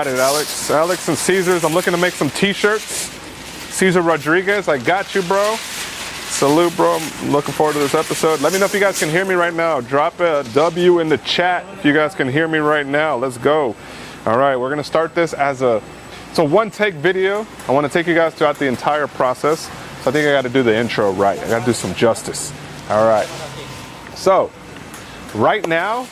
Got it, Alex. Alex and Caesars. I'm looking to make some t-shirts. Cesar Rodriguez, I got you, bro. Salute, bro. I'm looking forward to this episode. Let me know if you guys can hear me right now. Drop a W in the chat if you guys can hear me right now. Let's go. All right, we're gonna start this as a one-take video. I want to take you guys throughout the entire process. So I think I got to do the intro right. I got to do some justice. All right. So right now,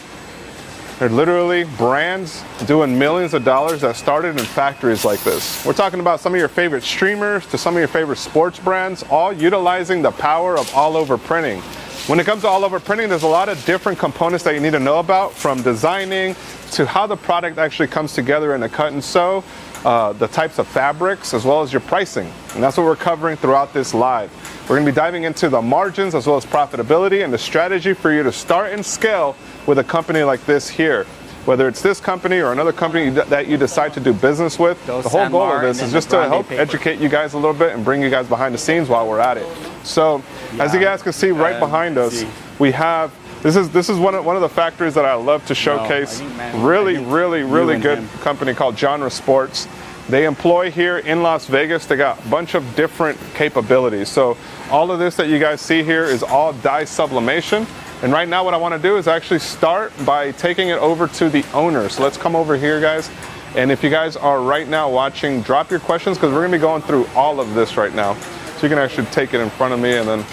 they're literally brands doing millions of dollars that started in factories like this. We're talking about some of your favorite streamers to some of your favorite sports brands, all utilizing the power of all-over printing. When it comes to all-over printing, there's a lot of different components that you need to know about, from designing to how the product actually comes together in a cut and sew, the types of fabrics, as well as your pricing. And that's what we're covering throughout this live. We're going to be diving into the margins as well as profitability and the strategy for you to start and scale with a company like this here. Whether it's this company or another company that you decide to do business with, the whole goal of this is just to help educate you guys a little bit and bring you guys behind the scenes while we're at it. So, as you guys can see right behind us, we have, this is one of the factories that I love to showcase. Really good company called Genre Sports. They employ here in Las Vegas. They got a bunch of different capabilities. So all of this that you guys see here is all dye sublimation. And right now what I want to do is actually start by taking it over to the owner. So let's come over here, guys. And if you guys are right now watching, drop your questions, because we're going to be going through all of this right now. So you can actually take it in front of me and then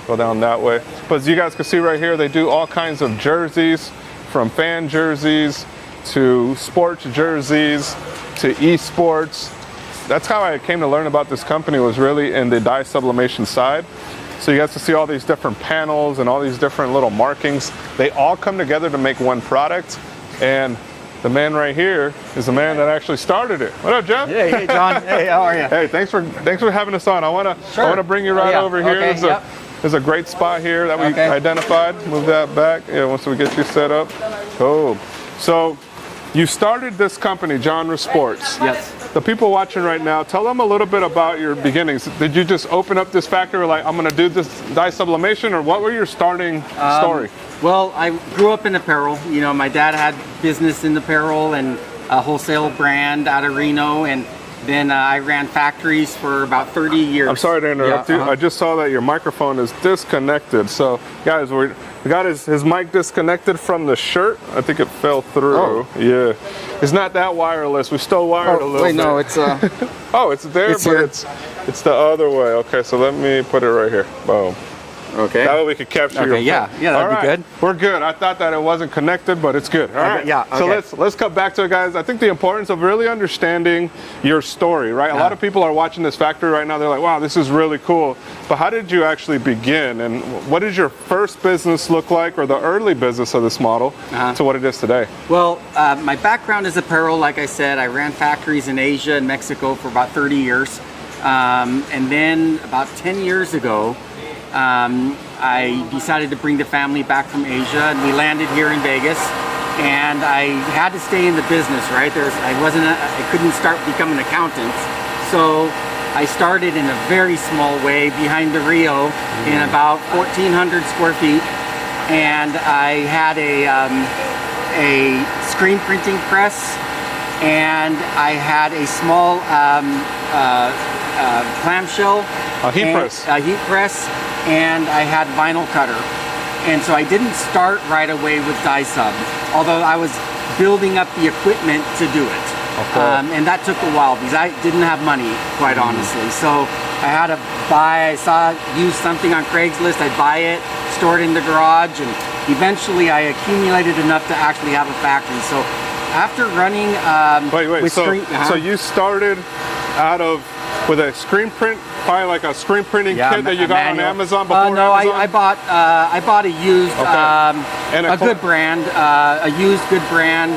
go down that way. But as you guys can see right here, they do all kinds of jerseys, from fan jerseys to sports jerseys to esports. That's how I came to learn about this company, was really in the dye sublimation side. So you guys can see all these different panels and all these different little markings. They all come together to make one product. And the man right here is the man that actually started it. What up, Jeff? Hey, John. Hey, how are you? Hey, thanks for having us on. I wanna bring you right over here. Okay, There's a great spot here that we identified. Move that back. Yeah, once we get you set up. Cool. So you started this company, Genre Sports. Yes. The people watching right now, tell them a little bit about your beginnings. Did you just open up this factory like, I'm gonna do this dye sublimation, or what were your starting story? Well, I grew up in apparel. You know, my dad had business in apparel and a wholesale brand out of Reno, and then I ran factories for about 30 years. I'm sorry to interrupt you. I just saw that your microphone is disconnected. So, guys, we got his mic disconnected from the shirt. I think it fell through. Oh. Yeah. It's not that wireless. We still wired a little bit. No, it's oh, it's there, but here. it's the other way. Okay, so let me put it right here. Boom. Okay. That way we could capture your yeah, that'd be good. We're good. I thought that it wasn't connected, but it's good. All right. Yeah. Okay. So let's cut back to it, guys. I think the importance of really understanding your story, right? A lot of people are watching this factory right now. They're like, wow, this is really cool. But how did you actually begin? And what did your first business look like, or the early business of this model, to what it is today? Well, my background is apparel. Like I said, I ran factories in Asia and Mexico for about 30 years. And then about 10 years ago, I decided to bring the family back from Asia, and we landed here in Vegas. And I had to stay in the business, right? I couldn't start becoming an accountant, so I started in a very small way behind the Rio in about 1,400 square feet, and I had a screen printing press, and I had a small clamshell, a heat press. And I had vinyl cutter. And so I didn't start right away with dye sub, although I was building up the equipment to do it. Okay. And that took a while because I didn't have money, quite honestly. So I had to buy, use something on Craigslist, I'd buy it, store it in the garage, and eventually I accumulated enough to actually have a factory. So after running so you started out of with a screen print, probably like a screen printing kit that you got on Amazon before no, Amazon? I bought a used, a good brand, a used good brand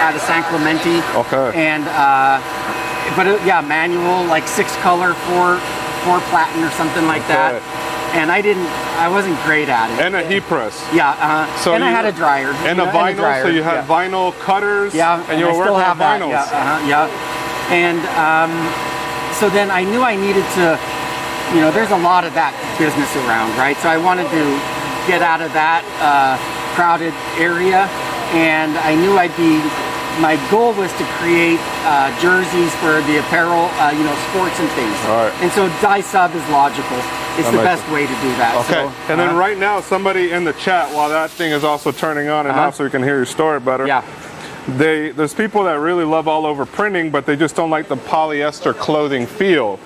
out of San Clemente. Okay. And, manual, like 6-color, 4 platen or something like that. And I wasn't great at it. And a heat press. Yeah, so and I had a dryer. And a vinyl, so you had vinyl cutters. Yeah, and you were working on vinyls. And so then I knew I needed to, there's a lot of that business around, right? So I wanted to get out of that crowded area, and I knew I'd be my goal was to create jerseys for the apparel, sports and things. All right. And so dye sub is logical. It's the best way to do that. Okay. So, and then right now, somebody in the chat, while that thing is also turning on and off so we can hear your story better. Yeah. There's people that really love all over printing, but they just don't like the polyester clothing feel.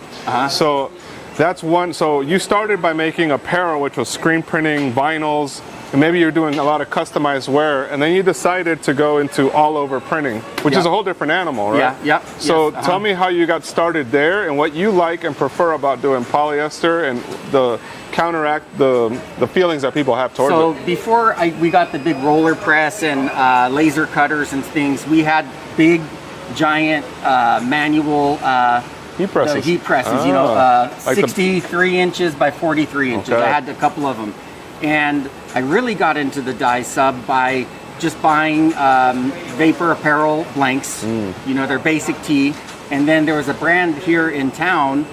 So that's one. So you started by making apparel, which was screen printing, vinyls, and maybe you're doing a lot of customized wear, and then you decided to go into all over printing, which is a whole different animal, right? Yeah. So tell me how you got started there and what you like and prefer about doing polyester and the counteract the feelings that people have towards it. So before we got the big roller press and laser cutters and things, we had big, giant manual heat presses. Heat presses, like 63 inches by 43 inches. I had a couple of them. And I really got into the dye sub by just buying Vapor Apparel blanks, their basic tee. And then there was a brand here in town,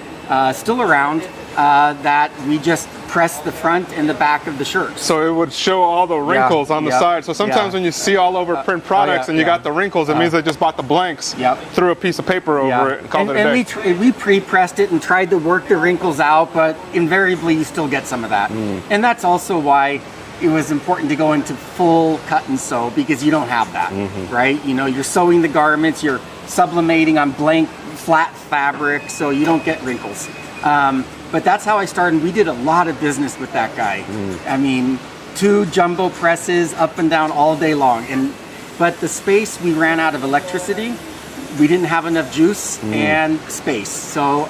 still around, that we just pressed the front and the back of the shirts. So it would show all the wrinkles on the side. So sometimes when you see all over print products and you got the wrinkles, it means they just bought the blanks, threw a piece of paper over it, and called it a day. We pre-pressed it and tried to work the wrinkles out, but invariably you still get some of that. And that's also why it was important to go into full cut and sew, because you don't have that, right? You're sewing the garments, you're sublimating on blank, flat fabric, so you don't get wrinkles. But that's how I started. We did a lot of business with that guy. I mean, 2 jumbo presses up and down all day long. But the space, we ran out of electricity. We didn't have enough juice and space. So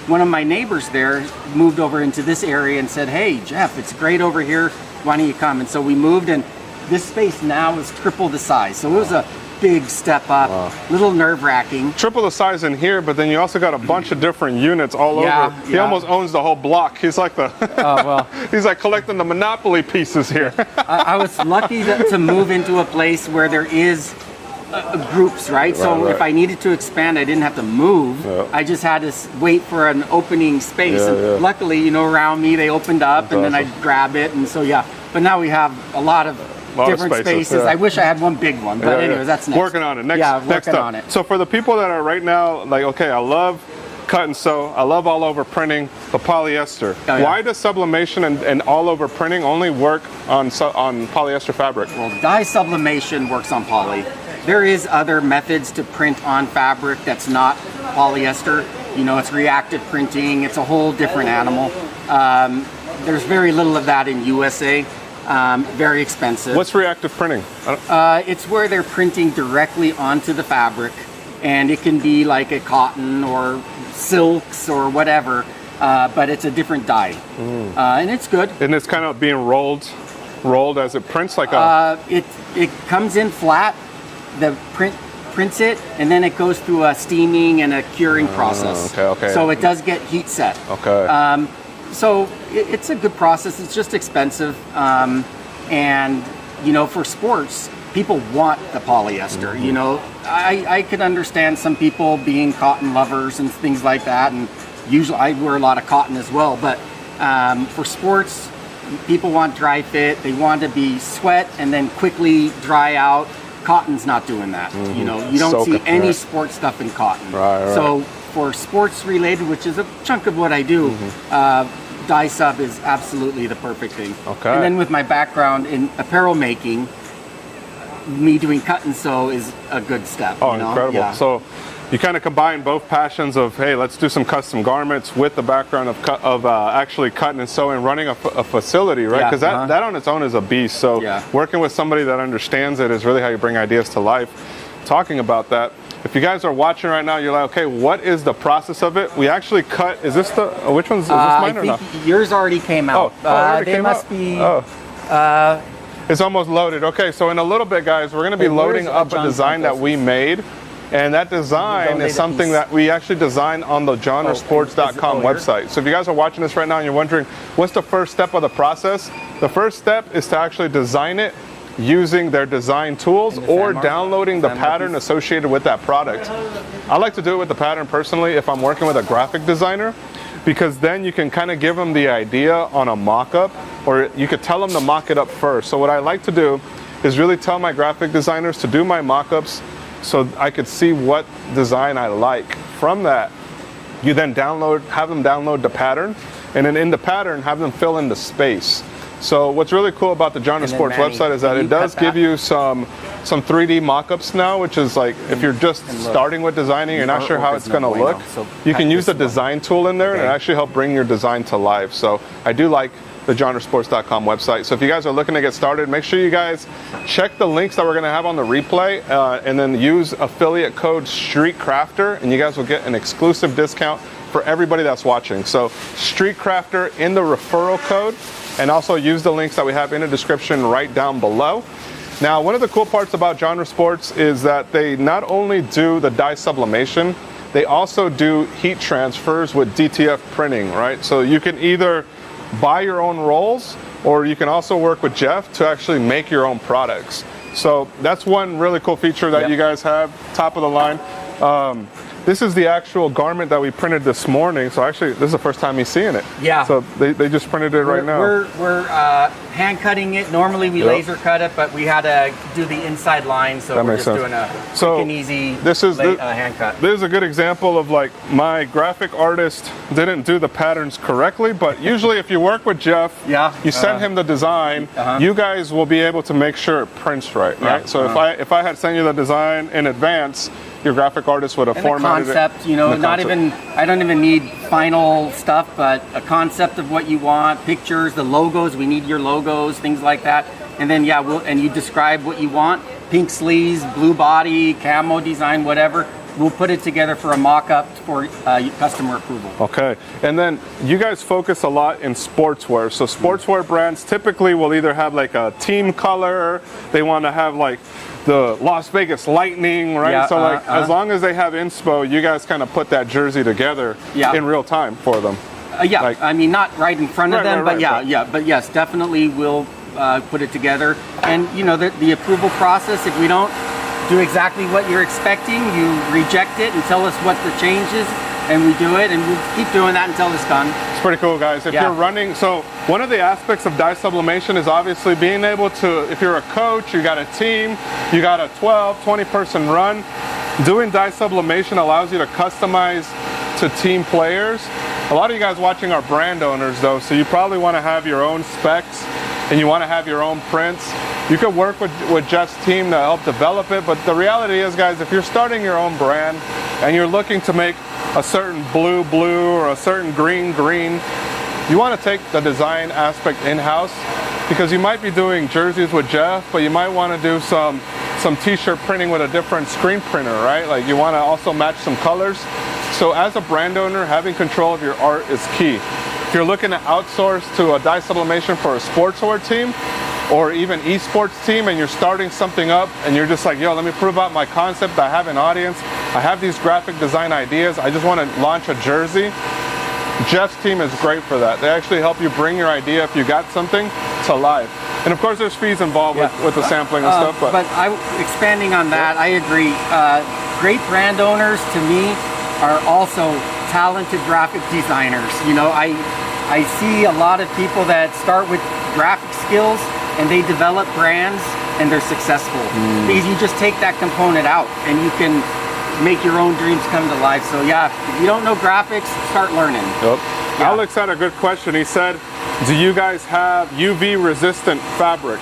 one of my neighbors there moved over into this area and said, "Hey, Jeff, it's great over here. Why don't you come?" And so we moved, and this space now is triple the size. So it was a big step up, little nerve-wracking. Triple the size in here, but then you also got a bunch of different units all over. He almost owns the whole block. He's like he's like collecting the Monopoly pieces here. I was lucky to move into a place where there is groups, right? So if I needed to expand, I didn't have to move. I just had to wait for an opening space. And luckily, around me, they opened up, and then I'd grab it. And so, but now we have a lot of different spaces. I wish I had one big one, but anyways, that's next. Working on it. Next up. So for the people that are right now like, okay, I love cut and sew, I love all over printing, the polyester. Why does sublimation and all over printing only work on polyester fabric? Well, dye sublimation works on poly. There is other methods to print on fabric that's not polyester. It's reactive printing. It's a whole different animal. There's very little of that in USA. Very expensive. What's reactive printing? It's where they're printing directly onto the fabric, and it can be like a cotton or silks or whatever, but it's a different dye, and it's good. And it's kind of being rolled as it prints like a. It comes in flat. The prints it, and then it goes through a steaming and a curing process. Okay. So it does get heat set. Okay. So it's a good process. It's just expensive, and for sports, people want the polyester. I could understand some people being cotton lovers and things like that, and usually I wear a lot of cotton as well. But for sports, people want dry fit. They want to be sweat and then quickly dry out. Cotton's not doing that. You don't see any sports stuff in cotton. Right. So for sports related, which is a chunk of what I do, dye sub is absolutely the perfect thing. Okay. And then with my background in apparel making, me doing cut and sew is a good step. Oh, incredible. So you kind of combine both passions of, hey, let's do some custom garments with the background of actually cutting and sewing, running a facility, right? Because that on its own is a beast. So working with somebody that understands it is really how you bring ideas to life. Talking about that, if you guys are watching right now, you're like, okay, what is the process of it? We actually cut, is this which one's, is this mine or not? Yours already came out. They must be... It's almost loaded. Okay, so in a little bit, guys, we're going to be loading up a design that we made. And that design is something that we actually designed on the genresports.com website. So if you guys are watching this right now and you're wondering, what's the first step of the process? The first step is to actually design it using their design tools or downloading the pattern associated with that product. I like to do it with the pattern personally if I'm working with a graphic designer, because then you can kind of give them the idea on a mock-up, or you could tell them to mock it up first. So what I like to do is really tell my graphic designers to do my mock-ups so I could see what design I like. From that, you then have them download the pattern, and then in the pattern, have them fill in the space. So what's really cool about the Genre Sports website is that it does give you some 3D mock-ups now, which is like, if you're just starting with designing, you're not sure how it's going to look, you can use the design tool in there and it actually help bring your design to life. So I do like the genresports.com website. So if you guys are looking to get started, make sure you guys check the links that we're going to have on the replay, and then use affiliate code StreetCrafter, and you guys will get an exclusive discount for everybody that's watching. So StreetCrafter in the referral code, and also use the links that we have in the description right down below. Now, one of the cool parts about Genre Sports is that they not only do the dye sublimation, they also do heat transfers with DTF printing, right? So you can either buy your own rolls, or you can also work with Jeff to actually make your own products. So that's one really cool feature that you guys have, top of the line. This is the actual garment that we printed this morning. So actually, this is the first time he's seeing it. Yeah. So they just printed it right now. We're hand cutting it. Normally we laser cut it, but we had to do the inside line, so we're just doing a quick and easy hand cut. This is a good example of like my graphic artist didn't do the patterns correctly, but usually if you work with Jeff, you send him the design, you guys will be able to make sure it prints right. So if I had sent you the design in advance, your graphic artist would have formatted the concept, you know, I don't even need final stuff, but a concept of what you want, pictures, the logos, we need your logos, things like that. And then, and you describe what you want, pink sleeves, blue body, camo design, whatever. We'll put it together for a mock-up for customer approval. Okay, and then you guys focus a lot in sportswear. So sportswear brands typically will either have like a team color, they want to have like the Las Vegas Lightning, right? Yeah, so like as long as they have inspo, you guys kind of put that jersey together in real time for them. I mean, not right in front of them, but but yes, definitely we'll put it together. And you know, the approval process, if we don't do exactly what you're expecting, you reject it and tell us what the change is, and we do it, and we'll keep doing that until it's done. It's pretty cool, guys. If you're running, so one of the aspects of dye sublimation is obviously being able to, if you're a coach, you got a team, you got a 12, 20 person run, doing dye sublimation allows you to customize to team players. A lot of you guys watching are brand owners though, so you probably want to have your own specs and you want to have your own prints. You could work with Jeff's team to help develop it, but the reality is, guys, if you're starting your own brand and you're looking to make a certain blue or a certain green, you want to take the design aspect in-house, because you might be doing jerseys with Jeff, but you might want to do some t-shirt printing with a different screen printer, right? Like you want to also match some colors. So as a brand owner, having control of your art is key. If you're looking to outsource to a dye sublimation for a sportswear team, or even esports team, and you're starting something up and you're just like, yo, let me prove out my concept, I have an audience, I have these graphic design ideas, I just want to launch a jersey, Jeff's team is great for that. They actually help you bring your idea, if you got something, to life. And of course there's fees involved with the sampling and stuff. But expanding on that, I agree. Great brand owners, to me, are also talented graphic designers. You know, I see a lot of people that start with graphic skills and they develop brands and they're successful. Because you just take that component out and you can make your own dreams come to life. So yeah, if you don't know graphics, start learning. Alex had a good question. He said, do you guys have UV resistant fabric?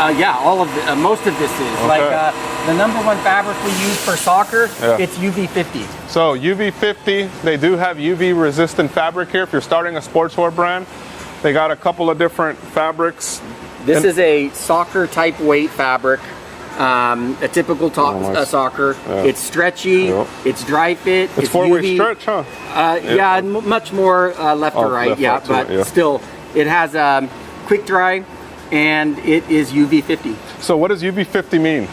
All of the, most of this is. Like the #1 fabric we use for soccer, it's UV 50. So UV 50, they do have UV resistant fabric here. If you're starting a sportswear brand, they got a couple of different fabrics. This is a soccer type weight fabric, a typical soccer. It's stretchy, it's dry fit. It's 4-way stretch, huh? Much more left to right, but still, it has quick dry, and it is UV 50. So what does UV 50 mean?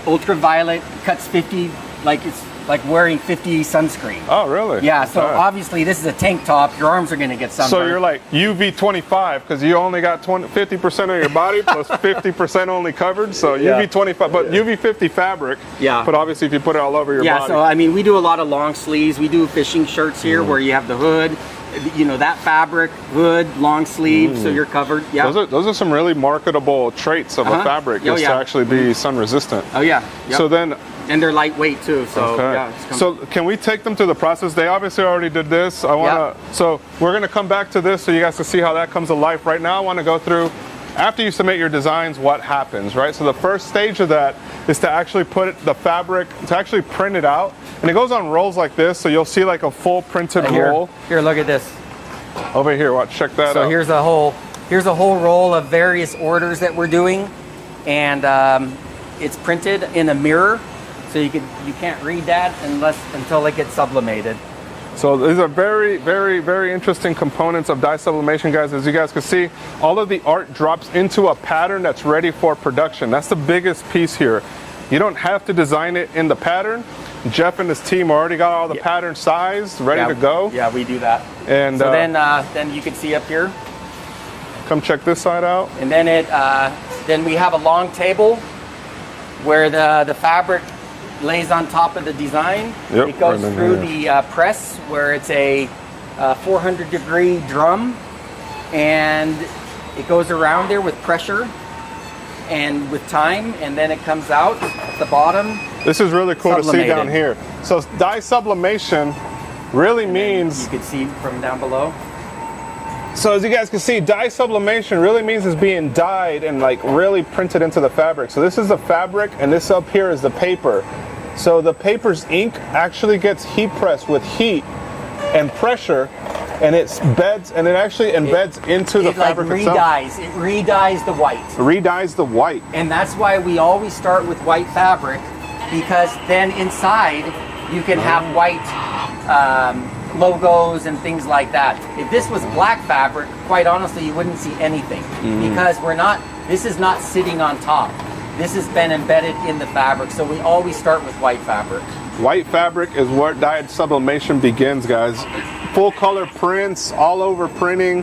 Ultraviolet, cuts 50, like it's like wearing 50 sunscreen. Oh, really? Yeah, so obviously this is a tank top. Your arms are going to get sunburned. So you're like UV 25 because you only got 50% of your body plus 50% only covered. So UV 25, but UV 50 fabric. Yeah. But obviously if you put it all over your body. Yeah, so I mean, we do a lot of long sleeves. We do fishing shirts here where you have the hood you know, that fabric, hood, long sleeve, so you're covered. Yeah. Those are some really marketable traits of a fabric, is to actually be sun resistant. Oh yeah. Yep. So then, and they're lightweight too. So yeah. So can we take them through the process? They obviously already did this. I want to. So we're going to come back to this so you guys can see how that comes to life. Right now, I want to go through. After you submit your designs, what happens, right? So the first stage of that is to actually put the fabric, to actually print it out. And it goes on rolls like this, so you'll see like a full printed roll. Here, look at this. Over here, watch, check that out. So here's a whole roll of various orders that we're doing. And it's printed in a mirror, so you can't read that until it gets sublimated. So these are very, very, very interesting components of dye sublimation, guys. As you guys can see, all of the art drops into a pattern that's ready for production. That's the biggest piece here. You don't have to design it in the pattern. Jeff and his team already got all the pattern sized, ready to go. Yeah, we do that. And so then you can see up here. Come check this side out. And then then we have a long table where the fabric lays on top of the design. Yep, it goes through the press where it's a 400-degree drum, and it goes around there with pressure and with time, and then it comes out at the bottom. This is really cool to see down here. So dye sublimation really means... You can see from down below. So as you guys can see, dye sublimation really means it's being dyed and like really printed into the fabric. So this is the fabric, and this up here is the paper. So the paper's ink actually gets heat pressed with heat and pressure, and it actually embeds into the fabric itself. It re-dyes the white. Re-dyes the white. And that's why we always start with white fabric, because then inside you can have white logos and things like that. If this was black fabric, quite honestly, you wouldn't see anything, because this is not sitting on top. This has been embedded in the fabric, so we always start with white fabric. White fabric is where dye sublimation begins, guys. Full color prints, all over printing.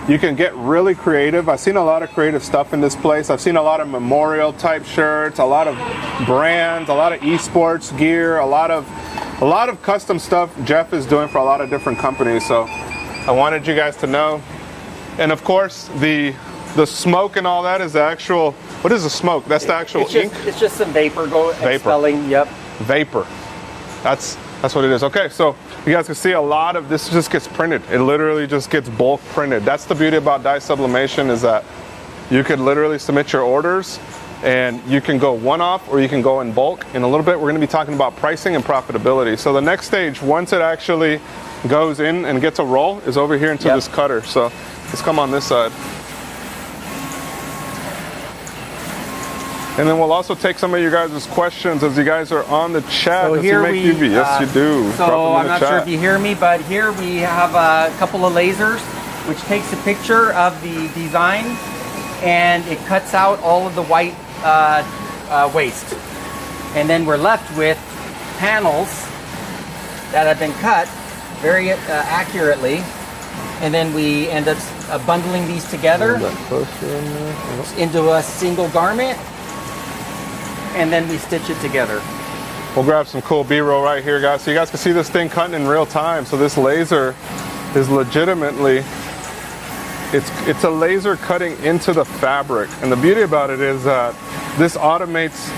You can get really creative. I've seen a lot of creative stuff in this place. I've seen a lot of memorial type shirts, a lot of brands, a lot of esports gear, a lot of custom stuff Jeff is doing for a lot of different companies. So I wanted you guys to know. And of course, the smoke and all that is the actual, what is the smoke? That's the actual ink? It's just some vapor expelling, yep. Vapor. That's what it is. Okay, so you guys can see a lot of this just gets printed. It literally just gets bulk printed. That's the beauty about dye sublimation, is that you could literally submit your orders and you can go one-off or you can go in bulk. In a little bit, we're gonna be talking about pricing and profitability. So the next stage, once it actually goes in and gets a roll, is over here into this cutter. So let's come on this side. And then we'll also take some of you guys' questions as you guys are on the chat. So here yes, you do. So I'm not sure if you hear me, but here we have a couple of lasers, which takes a picture of the design, and it cuts out all of the white waste. And then we're left with panels that have been cut very accurately, and then we end up bundling these together into a single garment, and then we stitch it together. We'll grab some cool B-roll right here, guys, so you guys can see this thing cutting in real time. So this laser is legitimately, it's a laser cutting into the fabric. And the beauty about it is that this automates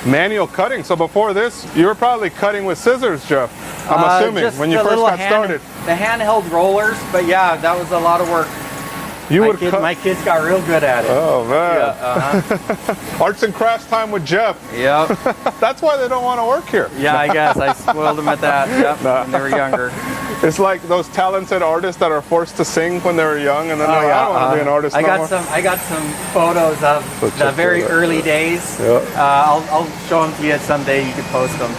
manual cutting. So before this, you were probably cutting with scissors, Jeff, I'm assuming, when you first got started. The handheld rollers, but yeah, that was a lot of work. My kids got real good at it. Oh, man. Yeah, Arts and crafts time with Jeff. Yep. That's why they don't want to work here. Yeah, I guess. I spoiled them at that. Yep, when they were younger. It's like those talented artists that are forced to sing when they were young, and then they're like, I don't want to be an artist anymore. I got some photos of the very early days. Yep. I'll show them to you someday. You can post them.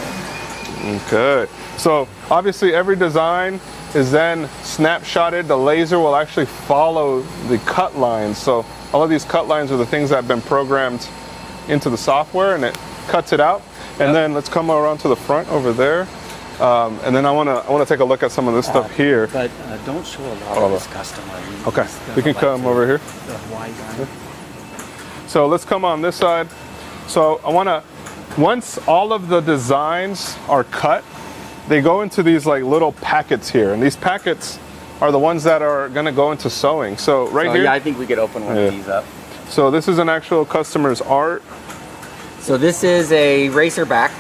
Okay. So obviously every design is then snapshotted. The laser will actually follow the cut lines. So all of these cut lines are the things that have been programmed into the software, and it cuts it out. And then let's come around to the front over there. And then I want to take a look at some of this stuff here. But don't show a lot of this custom. Okay, we can come over here. So let's come on this side. So I want to, once all of the designs are cut, they go into these like little packets here, and these packets are the ones that are going to go into sewing. So right here. Yeah, I think we could open one of these up. So this is an actual customer's art. So this is a racerback.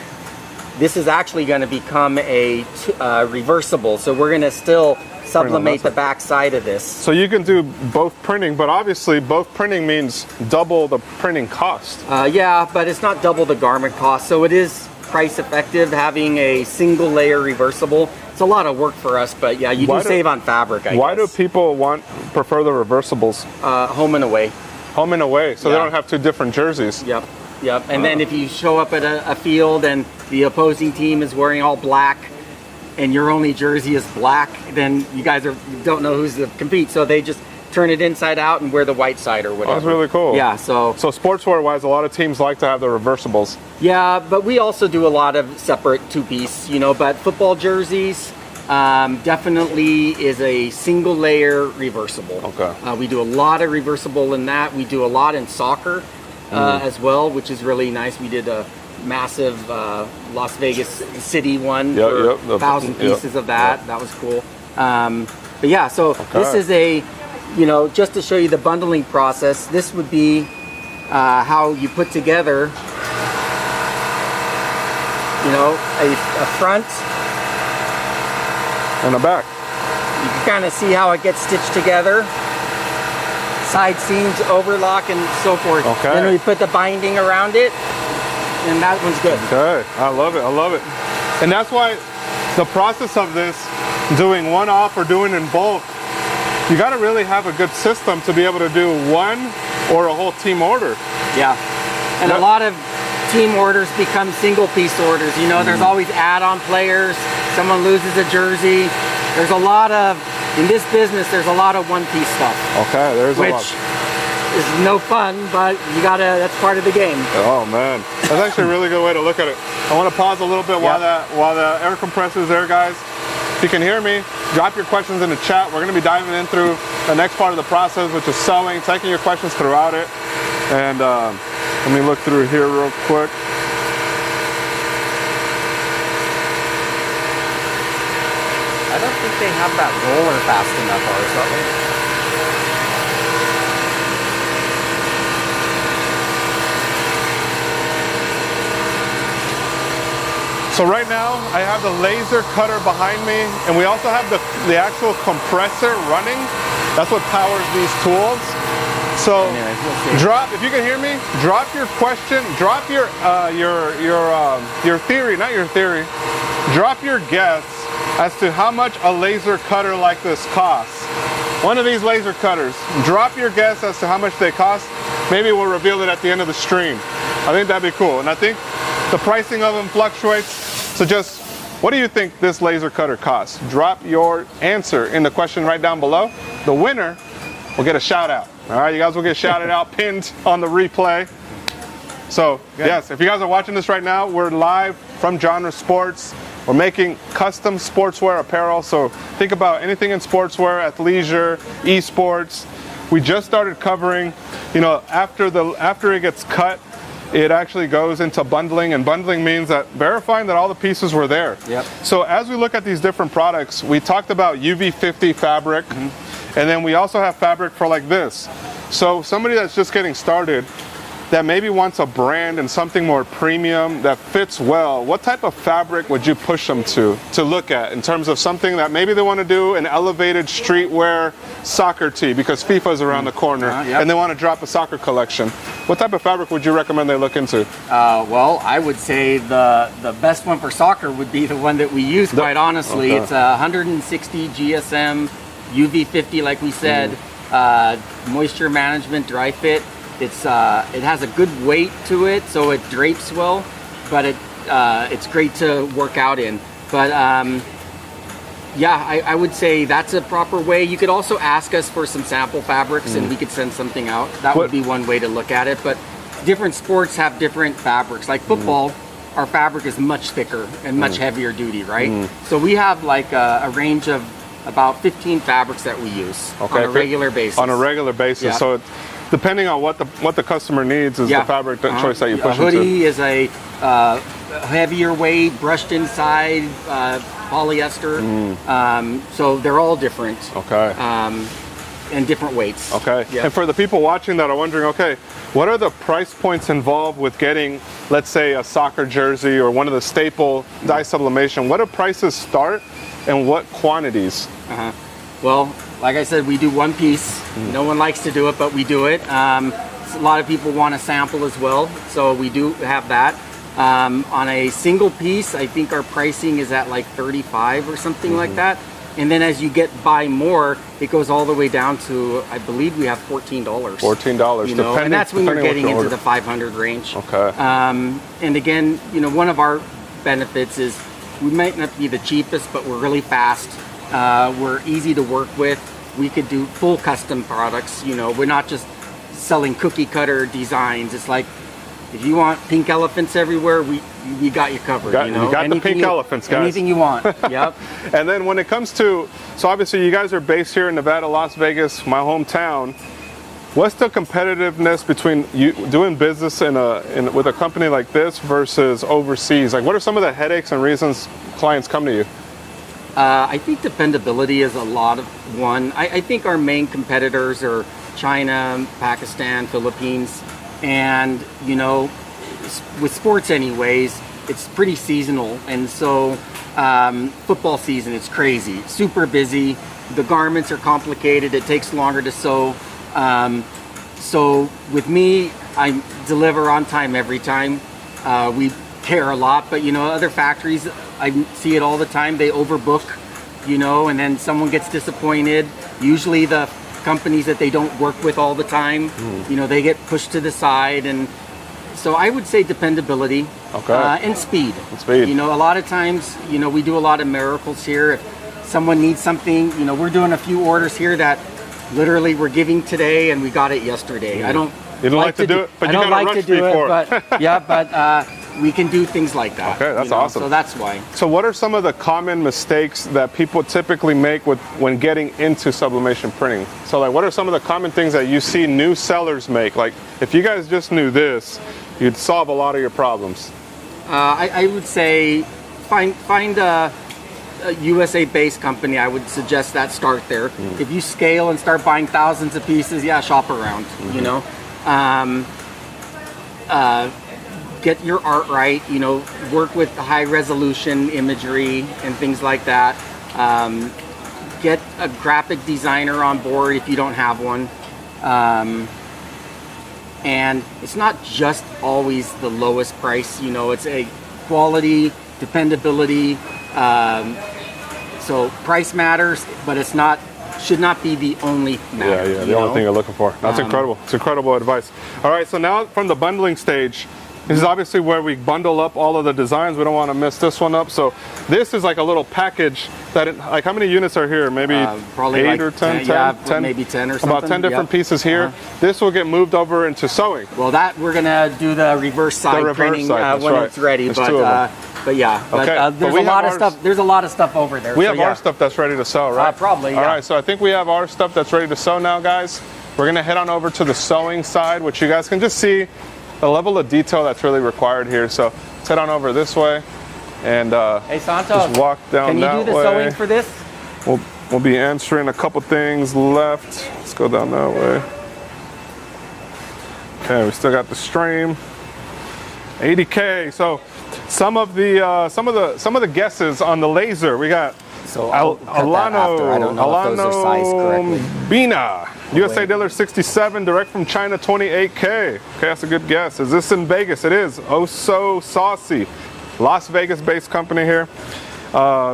This is actually going to become a reversible. So we're going to still sublimate the back side of this. So you can do both printing, but obviously both printing means double the printing cost. Yeah, but it's not double the garment cost. So it is price effective having a single layer reversible. It's a lot of work for us, but yeah, you do save on fabric, I guess. Why do people prefer the reversibles? Home and away. Home and away, so they don't have two different jerseys. Yep. And then if you show up at a field and the opposing team is wearing all black and your only jersey is black, then you guys don't know who's to compete. So they just turn it inside out and wear the white side or whatever. That's really cool. Yeah, so sportswear wise, a lot of teams like to have the reversibles. Yeah, but we also do a lot of separate two-piece, but football jerseys definitely is a single layer reversible. Okay. We do a lot of reversible in that. We do a lot in soccer as well, which is really nice. We did a massive Las Vegas City one for 1,000 pieces of that. That was cool. But yeah, so this is a, just to show you the bundling process, this would be how you put together, a front and a back. You can kind of see how it gets stitched together. Side seams, overlock, and so forth. Okay. Then we put the binding around it, and that one's good. Okay, I love it, I love it. And that's why the process of this, doing one off or doing in bulk, you got to really have a good system to be able to do one or a whole team order. Yeah, and a lot of team orders become single piece orders. There's always add-on players. Someone loses a jersey. There's a lot of, in this business, there's a lot of one-piece stuff. Okay, there's a lot. Which is no fun, but that's part of the game. Oh man, that's actually a really good way to look at it. I want to pause a little bit while the air compressor is there, guys. If you can hear me, drop your questions in the chat. We're going to be diving in through the next part of the process, which is sewing, taking your questions throughout it. And let me look through here real quick. I don't think they have that roller fast enough or something. So right now, I have the laser cutter behind me, and we also have the actual compressor running. That's what powers these tools. So if you can hear me, drop your question, drop your theory, not your theory, drop your guess as to how much a laser cutter like this costs. One of these laser cutters, drop your guess as to how much they cost. Maybe we'll reveal it at the end of the stream. I think that'd be cool. And I think the pricing of them fluctuates. So just, what do you think this laser cutter costs? Drop your answer in the question right down below. The winner will get a shout out. All right, you guys will get shouted out, pinned on the replay. So yes, if you guys are watching this right now, we're live from Genre Sports. We're making custom sportswear apparel. So think about anything in sportswear, athleisure, esports. We just started covering, after it gets cut, it actually goes into bundling, and bundling means that verifying that all the pieces were there. Yep. So as we look at these different products, we talked about UV50 fabric, and then we also have fabric for like this. So somebody that's just getting started, that maybe wants a brand and something more premium that fits well, what type of fabric would you push them to look at in terms of something that maybe they want to do an elevated streetwear soccer tee because FIFA's around the corner and they want to drop a soccer collection? What type of fabric would you recommend they look into? Well, I would say the best one for soccer would be the one that we use, quite honestly. It's a 160 GSM, UV50 like we said, moisture management, dry fit. It has a good weight to it, so it drapes well, but it's great to work out in. But I would say that's a proper way. You could also ask us for some sample fabrics and we could send something out. That would be one way to look at it. But different sports have different fabrics. Like football, our fabric is much thicker and much heavier duty, right? So we have like a range of about 15 fabrics that we use on a regular basis. On a regular basis. So depending on what the customer needs is the fabric choice that you push into. A hoodie is a heavier weight, brushed inside, polyester. So they're all different. Okay. And different weights. Okay. Yeah. And for the people watching that are wondering, okay, what are the price points involved with getting, let's say, a soccer jersey or one of the staple dye sublimation? What do prices start and what quantities? Well, like I said, we do one piece. No one likes to do it, but we do it. A lot of people want a sample as well, so we do have that. On a single piece, I think our pricing is at like 35 or something like that. And then as you buy more, it goes all the way down to, I believe we have $14. $14, you know, and that's when you're getting into the 500 range. Okay. And again, you know, one of our benefits is we might not be the cheapest, but we're really fast. We're easy to work with. We could do full custom products. You know, we're not just selling cookie cutter designs. It's like, if you want pink elephants everywhere, we got you covered. You know? You got the pink elephants, guys. Anything you want. Yep. And then when it comes to, so obviously you guys are based here in Nevada, Las Vegas, my hometown. What's the competitiveness between you doing business with a company like this versus overseas? Like, what are some of the headaches and reasons clients come to you? I think dependability is a lot of one. I think our main competitors are China, Pakistan, Philippines. And, you know, with sports anyways, it's pretty seasonal. And so football season, it's crazy, super busy. The garments are complicated. It takes longer to sew. So with me, I deliver on time every time. We care a lot, but, you know, other factories, I see it all the time. They overbook, you know, and then someone gets disappointed. Usually the companies that they don't work with all the time, you know, they get pushed to the side. And so I would say dependability. Okay. And speed. Speed. You know, a lot of times, you know, we do a lot of miracles here. If someone needs something, you know, we're doing a few orders here that literally we're giving today and we got it yesterday. I don't You don't like to do it, but you got to rush before. But yeah, but we can do things like that. Okay, that's awesome. So that's why. So what are some of the common mistakes that people typically make when getting into sublimation printing? So like, what are some of the common things that you see new sellers make? Like, if you guys just knew this, you'd solve a lot of your problems. I would say find a USA-based company. I would suggest that start there. If you scale and start buying thousands of pieces, yeah, shop around. You know. Get your art right, you know, work with high resolution imagery and things like that. Get a graphic designer on board if you don't have one. And it's not just always the lowest price, you know, it's a quality, dependability. So price matters, but should not be the only matter. Yeah, the only thing you're looking for. That's incredible. It's incredible advice. All right, so now from the bundling stage, this is obviously where we bundle up all of the designs. We don't want to mess this one up. So this is like a little package that, like, how many units are here? Maybe probably 8 like or 10? 10, maybe 10 or something. About 10 different pieces here. This will get moved over into sewing. Well, that we're gonna do the reverse side printing when it's ready. But yeah, there's a lot of stuff. There's a lot of stuff over there. We have our stuff that's ready to sew, right? Probably. Yeah. All right, so I think we have our stuff that's ready to sew now, guys. We're gonna head on over to the sewing side, which you guys can just see the level of detail that's really required here. So let's head on over this way and hey, Santos, just walk down that way. Can you do the sewing for this? We'll be answering a couple things left. Let's go down that way. Okay, we still got the stream. 80K. So some of the guesses on the laser. We got Alano Bina, USA dealer 67, direct from China 28K. Okay, that's a good guess. Is this in Vegas? It is. Oh so saucy. Las Vegas based company here.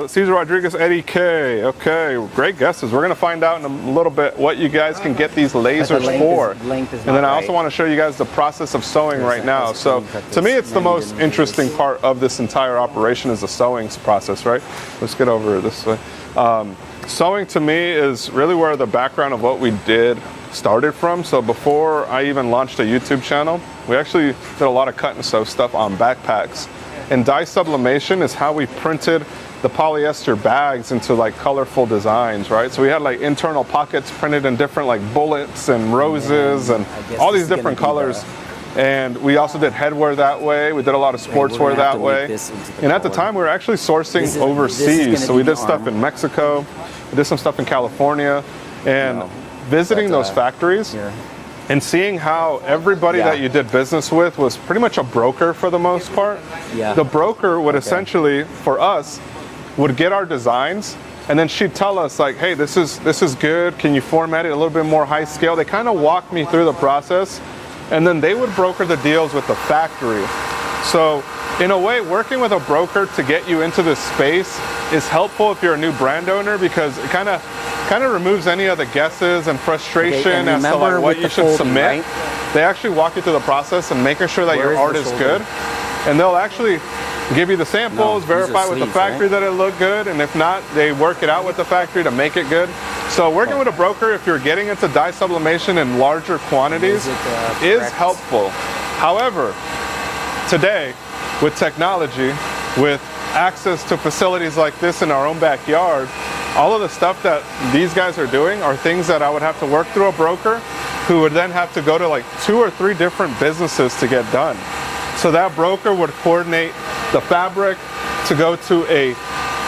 Cesar Rodriguez, Eddie K. Okay, great guesses. We're going to find out in a little bit what you guys can get these lasers for. And then I also want to show you guys the process of sewing right now. So to me, it's the most interesting part of this entire operation is the sewing process, right? Let's get over this way. Sewing to me is really where the background of what we did started from. So before I even launched a YouTube channel, we actually did a lot of cut and sew stuff on backpacks. And dye sublimation is how we printed the polyester bags into like colorful designs, right? So we had like internal pockets printed in different like bullets and roses and all these different colors. And we also did headwear that way. We did a lot of sportswear that way. And at the time, we were actually sourcing overseas. So we did stuff in Mexico. We did some stuff in California. And visiting those factories and seeing how everybody that you did business with was pretty much a broker for the most part. The broker would essentially, for us, would get our designs, and then she'd tell us like, hey, this is good. Can you format it a little bit more high scale? They kind of walked me through the process. And then they would broker the deals with the factory. So in a way, working with a broker to get you into this space is helpful if you're a new brand owner, because it kind of removes any of the guesses and frustration as to like what you should submit. Right? They actually walk you through the process and making sure that your art is good. And they'll actually give you the samples, verify with the factory that it looked good, and if not, they work it out with the factory to make it good. So working with a broker, if you're getting into dye sublimation in larger quantities, is helpful. However, today, with technology, with access to facilities like this in our own backyard, all of the stuff that these guys are doing are things that I would have to work through a broker, who would then have to go to like 2 or 3 different businesses to get done. So that broker would coordinate the fabric to go to a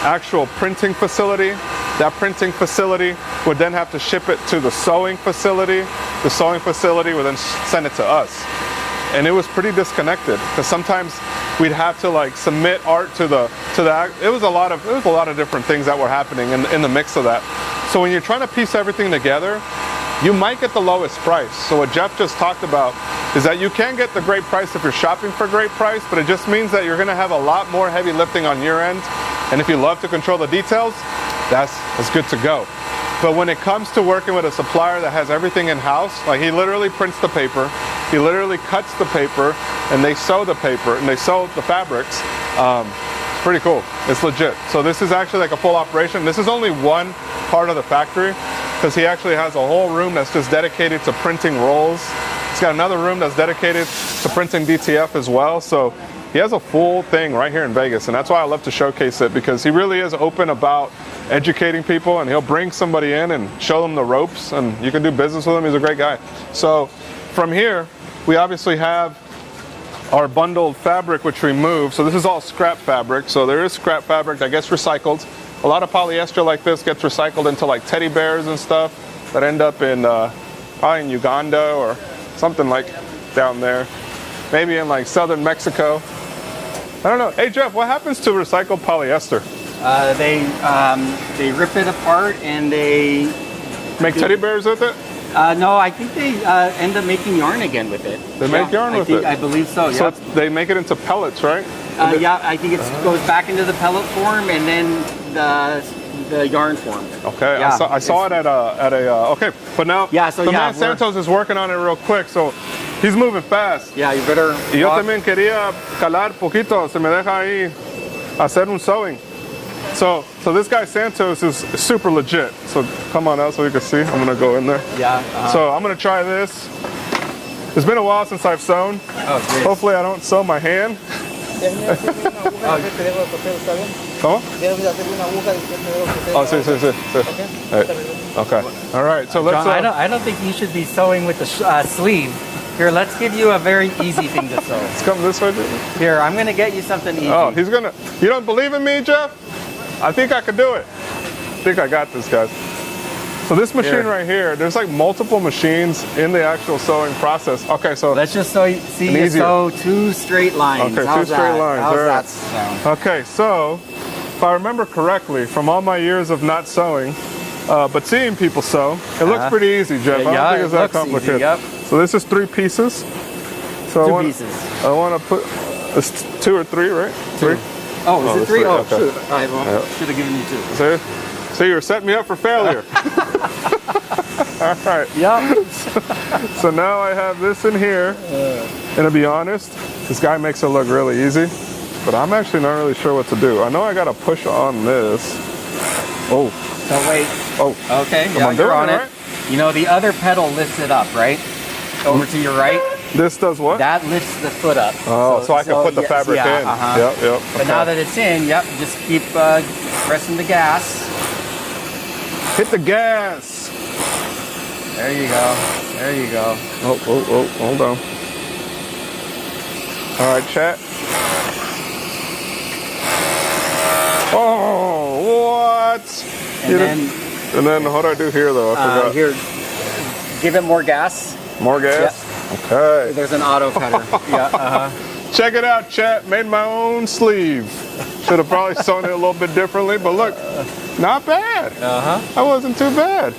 actual printing facility. That printing facility would then have to ship it to the sewing facility. The sewing facility would then send it to us. And it was pretty disconnected, because sometimes we'd have to like submit art to the it was a lot of different things that were happening in the mix of that. So when you're trying to piece everything together, you might get the lowest price. So what Jeff just talked about is that you can get the great price if you're shopping for great price, but it just means that you're going to have a lot more heavy lifting on your end. And if you love to control the details, that's good to go. But when it comes to working with a supplier that has everything in-house, like he literally prints the paper, he literally cuts the paper, and they sew the paper, and they sew the fabrics, it's pretty cool. It's legit. So this is actually like a full operation. This is only one part of the factory, because he actually has a whole room that's just dedicated to printing rolls. He's got another room that's dedicated to printing DTF as well. So he has a full thing right here in Vegas, and that's why I love to showcase it, because he really is open about educating people, and he'll bring somebody in and show them the ropes, and you can do business with him. He's a great guy. So from here, we obviously have our bundled fabric, which we move. So this is all scrap fabric. So there is scrap fabric that gets recycled. A lot of polyester like this gets recycled into like teddy bears and stuff that end up in probably in Uganda or something like down there. Maybe in like southern Mexico. I don't know. Hey Jeff, what happens to recycled polyester? They rip it apart and they make teddy bears with it? No, I think they end up making yarn again with it. They make yarn with it? I believe so, yeah. So they make it into pellets, right? Yeah, I think it goes back into the pellet form and then the yarn form. Okay, yeah, I saw it at a okay, but now the man Santos is working on it real quick, so he's moving fast. Yeah, you better. Y yo también quería calar poquito, se me deja ahí hacer un sewing. So this guy Santos is super legit. So come on out so you can see. I'm gonna go in there. Yeah. So I'm gonna try this. It's been a while since I've sewn. Oh, great. Hopefully I don't sew my hand. ¿Cómo? Oh, sí. Okay. All right. So let's. John, I don't think you should be sewing with the sleeve. Here, let's give you a very easy thing to sew. Let's come this way. Here, I'm gonna get you something easy. Oh, he's gonna. You don't believe in me, Jeff? I think I could do it. I think I got this, guys. So this machine right here, there's like multiple machines in the actual sewing process. Okay, so let's just see you sew 2 straight lines. Okay, How's 2 straight lines. How's right. that sound? Okay, so if I remember correctly, from all my years of not sewing, but seeing people sew, it looks pretty easy, Jeff. I don't think it's that complicated. Easy, yep. So this is 3 pieces. So 2 pieces. I want to put, it's 2 or 3, right? 3? Oh, is it 3? Oh, okay. shoot. I should have given you 2. See, you're setting me up for failure. All right. Yep. So now I have this in here. And to be honest, this guy makes it look really easy, but I'm actually not really sure what to do. I know I got to push on this. Oh. So wait. Oh. Okay. Yeah, you're on it. Right? You know, the other pedal lifts it up, right? Over to your right. This does what? That lifts the foot up. Oh, so I can put the fabric in. Yep. But now that it's in, just keep pressing the gas. Hit the gas. There you go. There you go. Oh, hold on. All right, chat. Oh, what? And then what do I do here though? I forgot. Here, give it more gas. More gas? Yep. Okay. There's an auto cutter. Yeah. Check it out, chat. Made my own sleeve. Should have probably sewn it a little bit differently, but look, not bad. That wasn't too bad.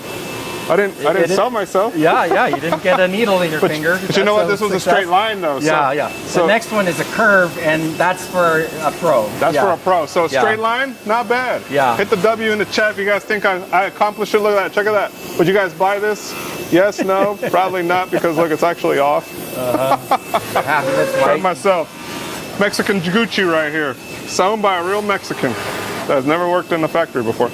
I didn't sell myself. Yeah, you didn't get a needle in your finger. But you know what? This was a straight line though. Yeah. So the next one is a curve, and that's for a pro. That's for a pro. So straight line, not bad. Yeah. Hit the W in the chat if you guys think I accomplished it. Look at that. Check it out. Would you guys buy this? Yes, no, probably not, because look, it's actually off. Half of it's white. Myself. Mexican Gucci right here. Sewn by a real Mexican that has never worked in a factory before.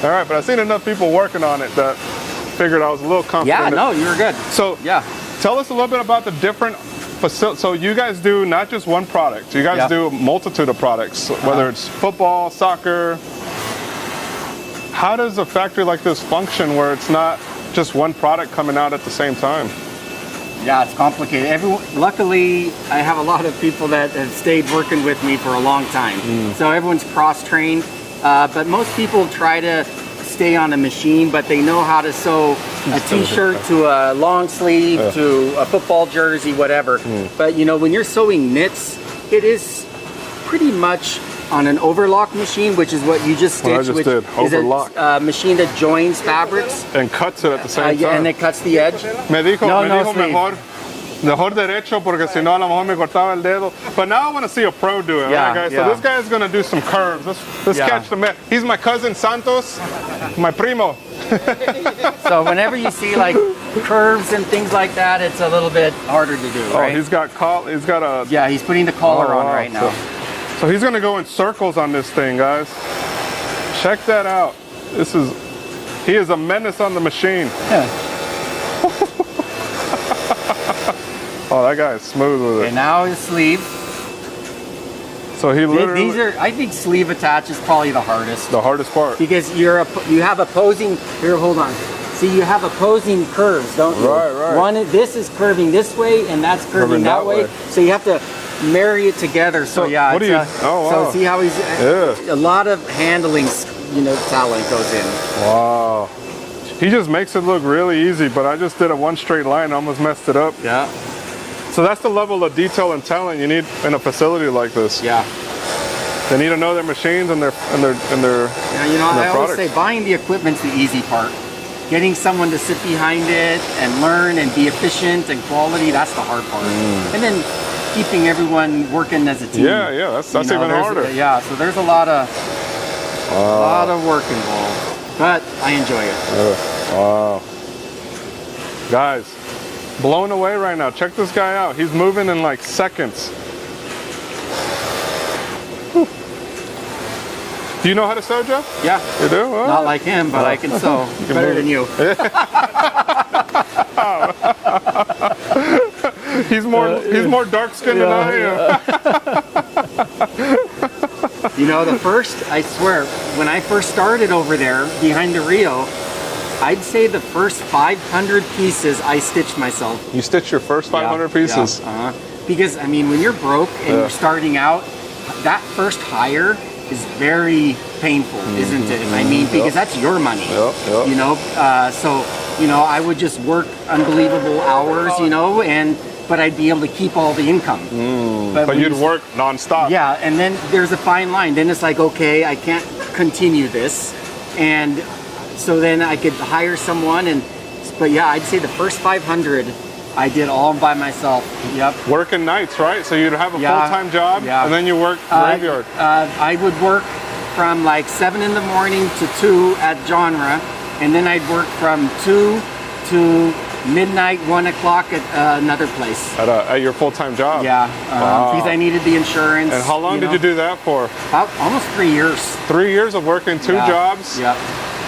All right, but I've seen enough people working on it that figured I was a little confident. Yeah, no, you were good. So tell us a little bit about the different facilities. So you guys do not just one product. You guys do a multitude of products, whether it's football, soccer. How does a factory like this function where it's not just one product coming out at the same time? Yeah, it's complicated. Luckily, I have a lot of people that have stayed working with me for a long time. So everyone's cross-trained. But most people try to stay on a machine, but they know how to sew a t-shirt to a long sleeve to a football jersey, whatever. But you know, when you're sewing knits, it is pretty much on an overlock machine, which is what you just stitched, which is a machine that joins fabrics. And cuts it at the same time. And it cuts the edge. Me dijo mejor derecho porque si no a lo mejor me cortaba el dedo. But now I want to see a pro do it. Yeah, All right, guys? So this guy's going to do some curves. Let's catch the man. He's my cousin Santos, my primo. So whenever you see like curves and things like that, it's a little bit harder to do, right? Oh, he's got a... Yeah, he's putting the collar on right now. So he's going to go in circles on this thing, guys. Check that out. He is a menace on the machine. Yeah. Oh, that guy is smooth with it. And now his sleeve. So he literally... I think sleeve attach is probably the hardest. The hardest part. Because you have opposing, here, hold on. See, you have opposing curves, don't you? Right. This is curving this way, and that's curving that way. So you have to marry it together. So yeah, what do you... Oh, wow. So see how he's... A lot of handling, talent goes in. Wow. He just makes it look really easy, but I just did a one straight line, almost messed it up. Yeah. So that's the level of detail and talent you need in a facility like this. Yeah. They need to know their machines and their Yeah, I always say buying the equipment's the easy part. Getting someone to sit behind it and learn and be efficient and quality, that's the hard part. And then keeping everyone working as a team. Yeah, that's even harder. Yeah, so there's a lot of work involved, but I enjoy it. Wow. Guys, blown away right now. Check this guy out. He's moving in like seconds. Whew. Do you know how to sew, Jeff? Yeah. You do? Oh. Not like him, but I can sew. Better than you. He's more dark skinned than I am. I swear, when I first started over there behind the Rio, I'd say the first 500 pieces I stitched myself. You stitched your first 500 pieces? Yeah. Because, I mean, when you're broke and you're starting out, that first hire is very painful, isn't it? I mean, because that's your money, I would just work unbelievable hours, but I'd be able to keep all the income. But you'd work nonstop. Yeah, and then there's a fine line. Then it's like, okay, I can't continue this. And so then I could hire someone, but yeah, I'd say the first 500 I did all by myself. Yep. Working nights, right? So you'd have a full-time job, and then you work graveyard. I would work from like 7 in the morning to 2 at Genre, and then I'd work from 2 to midnight, 1 o'clock at another place. At your full-time job? Yeah, because I needed the insurance. And how long did you do that for? About almost 3 years. 3 years of working two jobs? Yep.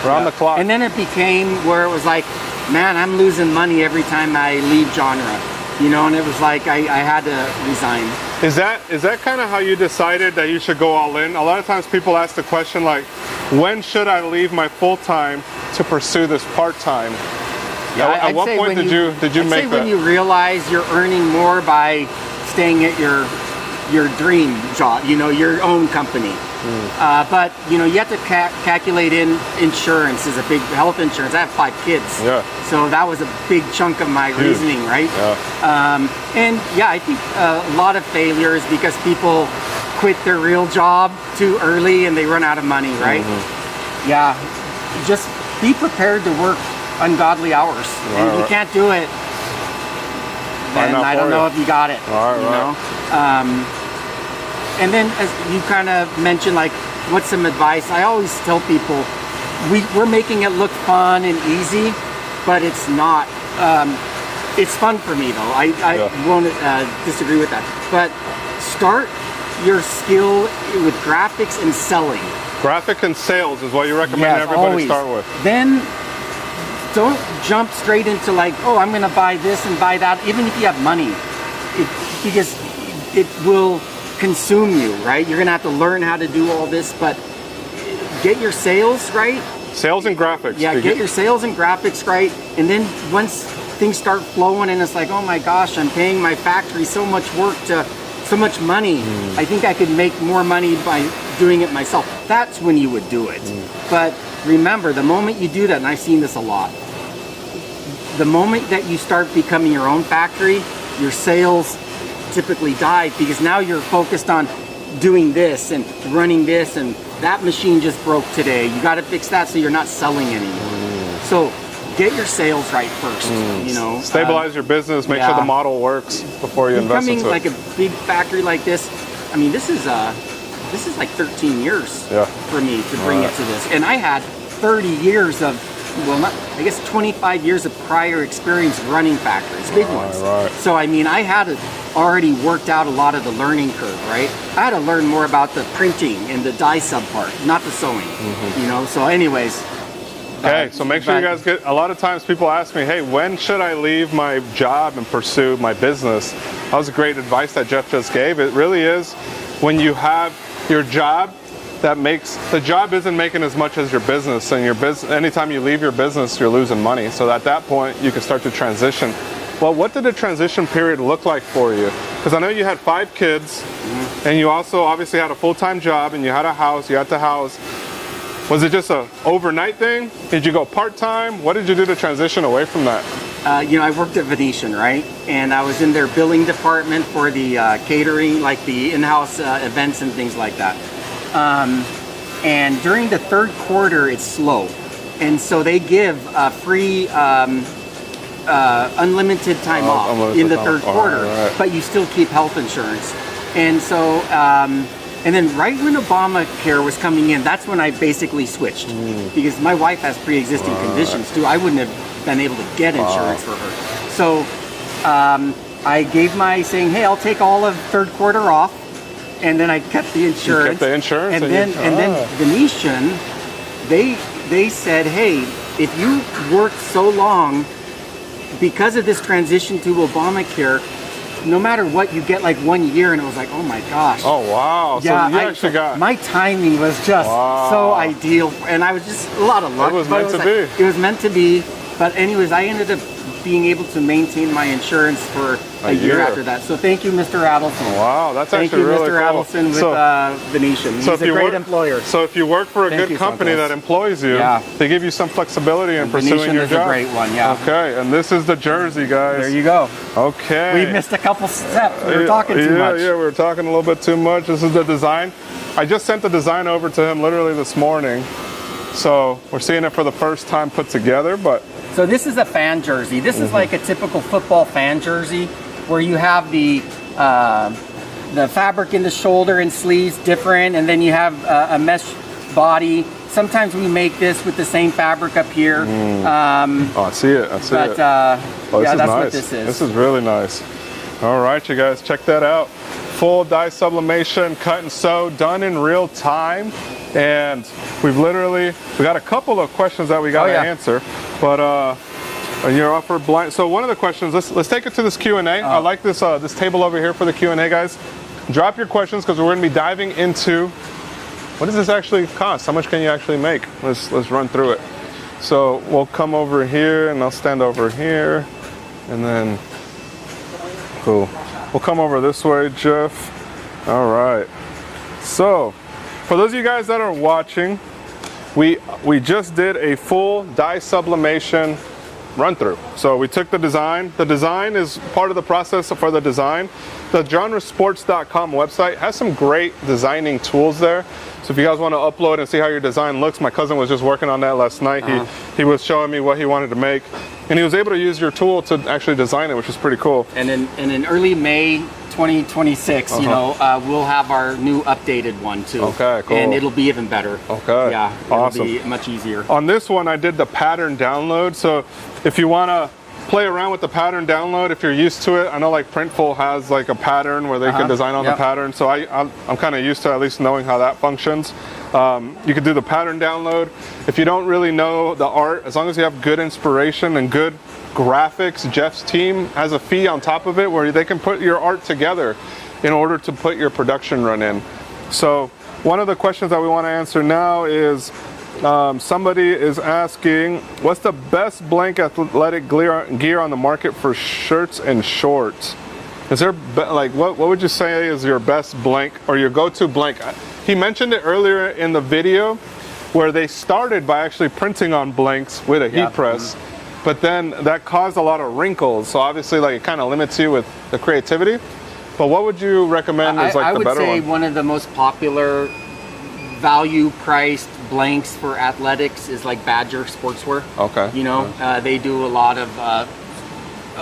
Around the clock. And then it became where it was like, man, I'm losing money every time I leave Genre. And it was like I had to resign. Is that kind of how you decided that you should go all in? A lot of times people ask the question like, when should I leave my full-time to pursue this part-time? Yeah, at what point did you make that? When you realize you're earning more by staying at your dream job, you know, your own company. But you know, you have to calculate in insurance, is a big health insurance. I have 5 kids, so that was a big chunk of my reasoning, right? And yeah, I think a lot of failures because people quit their real job too early and they run out of money, right? Yeah, just be prepared to work ungodly hours. And if you can't do it, then I don't know if you got it. You know? And then as you kind of mentioned, like, what's some advice? I always tell people, we're making it look fun and easy, but it's not. It's fun for me though. I won't disagree with that. But start your skill with graphics and selling. Graphic and sales is what you recommend everybody start with. Then don't jump straight into like, oh, I'm going to buy this and buy that, even if you have money, because it will consume you, right? You're going to have to learn how to do all this, but get your sales right. Sales and graphics. Yeah, get your sales and graphics right. And then once things start flowing and it's like, oh my gosh, I'm paying my factory so much work to so much money. I think I could make more money by doing it myself. That's when you would do it. But remember, the moment you do that, and I've seen this a lot, the moment that you start becoming your own factory, your sales typically die because now you're focused on doing this and running this, and that machine just broke today. You got to fix that so you're not selling anymore. So get your sales right first. You know, stabilize your business, make sure the model works before you invest into it. Becoming like a big factory like this, I mean, this is like 13 years for me to bring it to this, and I had 30 years of, well, not, I guess 25 years of prior experience running factories, big ones. So I mean, I had already worked out a lot of the learning curve, right? I had to learn more about the printing and the dye sub part, not the sewing. You know, so anyways. Okay, so make sure you guys get, a lot of times people ask me, hey, when should I leave my job and pursue my business? That was great advice that Jeff just gave. It really is when you have your job that makes, the job isn't making as much as your business, and your business, anytime you leave your business, you're losing money. So at that point, you can start to transition. Well, what did the transition period look like for you? Because I know you had 5 kids, and you also obviously had a full-time job, and you had a house, you had the house. Was it just a overnight thing? Did you go part-time? What did you do to transition away from that? You know, I worked at Venetian, right? And I was in their billing department for the catering, like the in-house events and things like that. And during the 3rd quarter, it's slow. And so they give free unlimited time off in the 3rd quarter, but you still keep health insurance. And so, and then right when Obamacare was coming in, that's when I basically switched, because my wife has pre-existing conditions too. I wouldn't have been able to get insurance for her. So I gave my saying, hey, I'll take all of 3rd quarter off, and then I kept the insurance. You kept the insurance, and then Venetian, they said, hey, if you worked so long, because of this transition to Obamacare, no matter what, you get like 1 year. And it was like, oh my gosh. Oh wow. Yeah, so you actually got, my timing was just so ideal, and I was just a lot of luck. It was meant to be. It was meant to be. But anyways, I ended up being able to maintain my insurance for a year after that. So thank you, Mr. Adelson. Wow, that's actually really cool. Thank you, Mr. Adelson with Venetian. He's a great employer. So if you work for a good company that employs you, they give you some flexibility in pursuing your job. Venetian is a great one, yeah. Okay, and this is the jersey, guys. There you go. Okay. We missed a couple steps. We were talking too much. Yeah, we were talking a little bit too much. This is the design. I just sent the design over to him literally this morning. So we're seeing it for the first time put together, but. So this is a fan jersey. This is like a typical football fan jersey, where you have the fabric in the shoulder and sleeves different, and then you have a mesh body. Sometimes we make this with the same fabric up here. Oh, I see it. I see it. Yeah, that's nice. what this is. This is really nice. All right, you guys, check that out. Full dye sublimation, cut and sew, done in real time. And we got a couple of questions that we got to answer, but you're offered blind. So one of the questions, let's take it to this Q&A. I like this this table over here for the Q&A, guys. Drop your questions, because we're going to be diving into what does this actually cost? How much can you actually make? Let's run through it. So we'll come over here, and I'll stand over here, and then cool. We'll come over this way, Jeff. All right. So, for those of you guys that are watching, we just did a full dye sublimation run through. So we took the design. The design is part of the process for the design. The genresports.com website has some great designing tools there. So if you guys want to upload and see how your design looks, my cousin was just working on that last night. He was showing me what he wanted to make, and he was able to use your tool to actually design it, which is pretty cool. And in early May 2026, you know, we'll have our new updated one too. Okay, cool. And it'll be even better. Okay. Yeah, awesome. It'll be much easier. On this one, I did the pattern download. So if you want to play around with the pattern download, if you're used to it, I know like Printful has like a pattern where they can design on the pattern. So I'm kind of used to at least knowing how that functions. You can do the pattern download. If you don't really know the art, as long as you have good inspiration and good graphics, Jeff's team has a fee on top of it where they can put your art together in order to put your production run in. So one of the questions that we want to answer now is somebody is asking, what's the best blank athletic gear on the market for shirts and shorts? Is there like what would you say is your best blank or your go-to blank? He mentioned it earlier in the video where they started by actually printing on blanks with a heat press. But then that caused a lot of wrinkles, so obviously like it kind of limits you with the creativity. But what would you recommend is like the better one? I would say one of the most popular value-priced blanks for athletics is like Badger Sportswear. Okay. You know, they do a lot of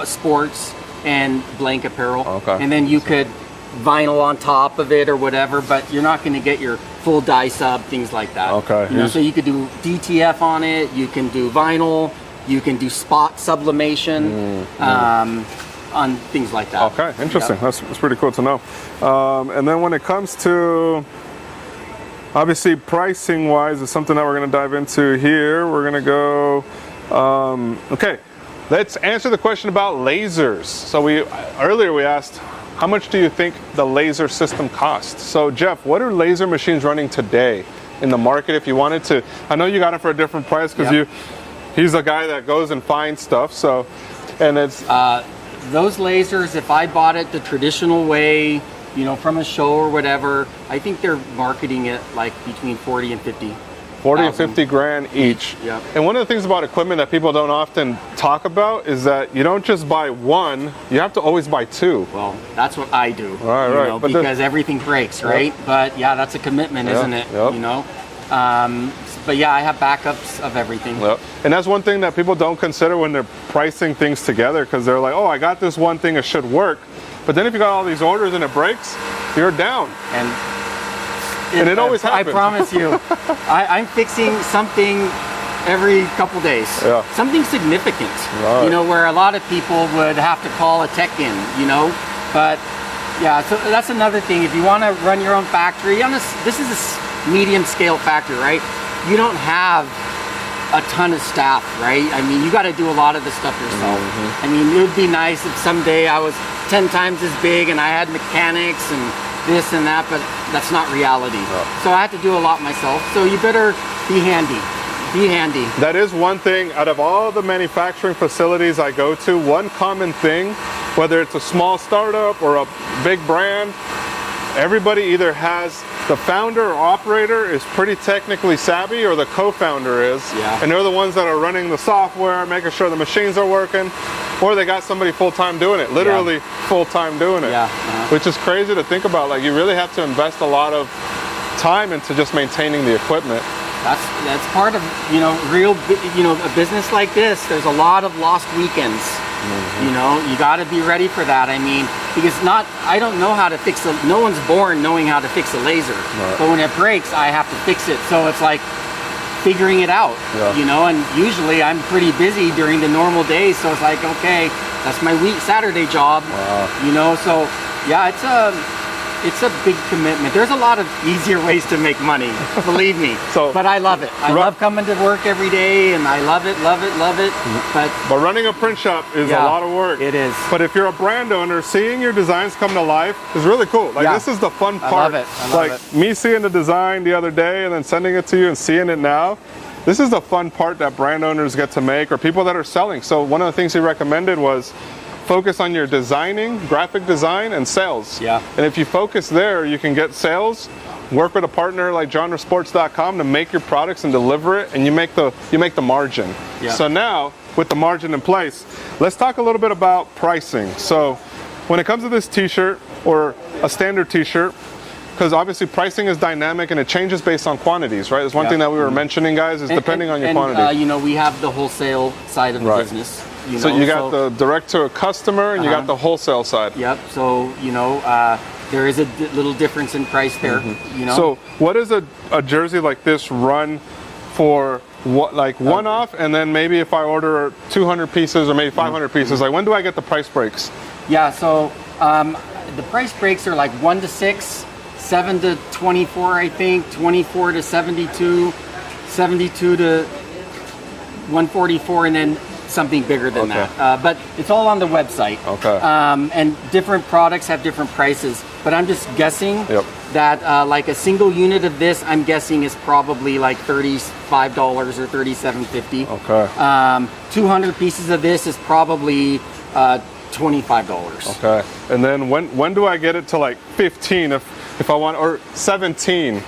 sports and blank apparel. Okay. And then you could vinyl on top of it or whatever, but you're not going to get your full dye sub, things like that. Okay. You know, so you could do DTF on it, you can do vinyl, you can do spot sublimation on things like that. Okay, interesting. That's pretty cool to know. And then when it comes to, obviously pricing wise is something that we're going to dive into here. We're going to go, okay, let's answer the question about lasers. So earlier we asked, how much do you think the laser system costs? So Jeff, what are laser machines running today in the market if you wanted to? I know you got it for a different price because he's a guy that goes and finds stuff. So, and it's those lasers, if I bought it the traditional way, you know, from a show or whatever, I think they're marketing it like between 40 and 50. 40 and 50 grand each. Yep. And one of the things about equipment that people don't often talk about is that you don't just buy one, you have to always buy two. Well, that's what I do. Right, right. Know, because everything breaks, right? But yeah, that's a commitment, isn't it? You know? But yeah, I have backups of everything. Yep. And that's one thing that people don't consider when they're pricing things together, because they're like, oh, I got this one thing, it should work. But then if you got all these orders and it breaks, you're down. And it always happens. I promise you, I'm fixing something every couple days. Yeah. Something significant. Right. You know, where a lot of people would have to call a tech in, you know. But yeah, so that's another thing. If you want to run your own factory, this is a medium scale factory, right? You don't have a ton of staff, right? I mean, you got to do a lot of the stuff yourself. I mean, it would be nice if someday I was 10 times as big and I had mechanics and this and that, but that's not reality. So I have to do a lot myself. So you better be handy. Be handy. That is one thing. Out of all the manufacturing facilities I go to, one common thing, whether it's a small startup or a big brand, everybody either has the founder or operator is pretty technically savvy, or the co-founder is. Yeah. And they're the ones that are running the software, making sure the machines are working, or they got somebody full-time doing it, literally full-time doing it. Which is crazy to think about. Like, you really have to invest a lot of time into just maintaining the equipment. That's part of, you know, a business like this. There's a lot of lost weekends. You know, you got to be ready for that. I mean, because I don't know how to fix no one's born knowing how to fix a laser. But when it breaks, I have to fix it. So it's like figuring it out, you know, and usually I'm pretty busy during the normal days. So it's like, okay, that's my Saturday job, you know. So yeah, it's a big commitment. There's a lot of easier ways to make money, believe me. But I love it. I love coming to work every day, and I love it, love it, love it. But running a print shop is a lot of work. It is. But if you're a brand owner, seeing your designs come to life is really cool. Like, this is the fun part. I love it. I love it. Me seeing the design the other day and then sending it to you and seeing it now. This is the fun part that brand owners get to make, or people that are selling. So one of the things he recommended was, focus on your designing, graphic design, and sales. Yeah. And if you focus there, you can get sales, work with a partner like genresports.com to make your products and deliver it, and you make the margin. Yeah. So now, with the margin in place, let's talk a little bit about pricing. So when it comes to this t-shirt or a standard t-shirt, because obviously pricing is dynamic and it changes based on quantities, right? There's one thing that we were mentioning, guys, is depending on your quantity. You know, we have the wholesale side of the business. So you got the direct to a customer and you got the wholesale side. Yep. So, you know, there is a little difference in price there, you know. So what does a jersey like this run for, what, like one-off, and then maybe if I order 200 pieces or maybe 500 pieces, like when do I get the price breaks? Yeah, so the price breaks are like 1 to 6, 7 to 24, I think, 24 to 72, 72 to 144, and then something bigger than that. But it's all on the website. Okay. And different products have different prices. But I'm just guessing that like a single unit of this, I'm guessing is probably like $35 or $37.50. Okay. 200 pieces of this is probably $25. Okay. And then when do I get it to like 15 if I want, or 17?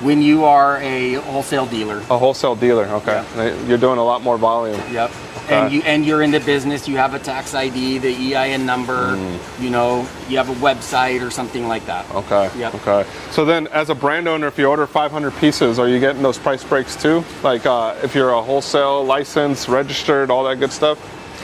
When you are a wholesale dealer. A wholesale dealer, okay. Yeah. You're doing a lot more volume. Yep. Okay. And you're in the business, you have a tax ID, the EIN number, you know, you have a website or something like that. Okay. Yep. Okay. So then as a brand owner, if you order 500 pieces, are you getting those price breaks too? Like if you're a wholesale, licensed, registered, all that good stuff?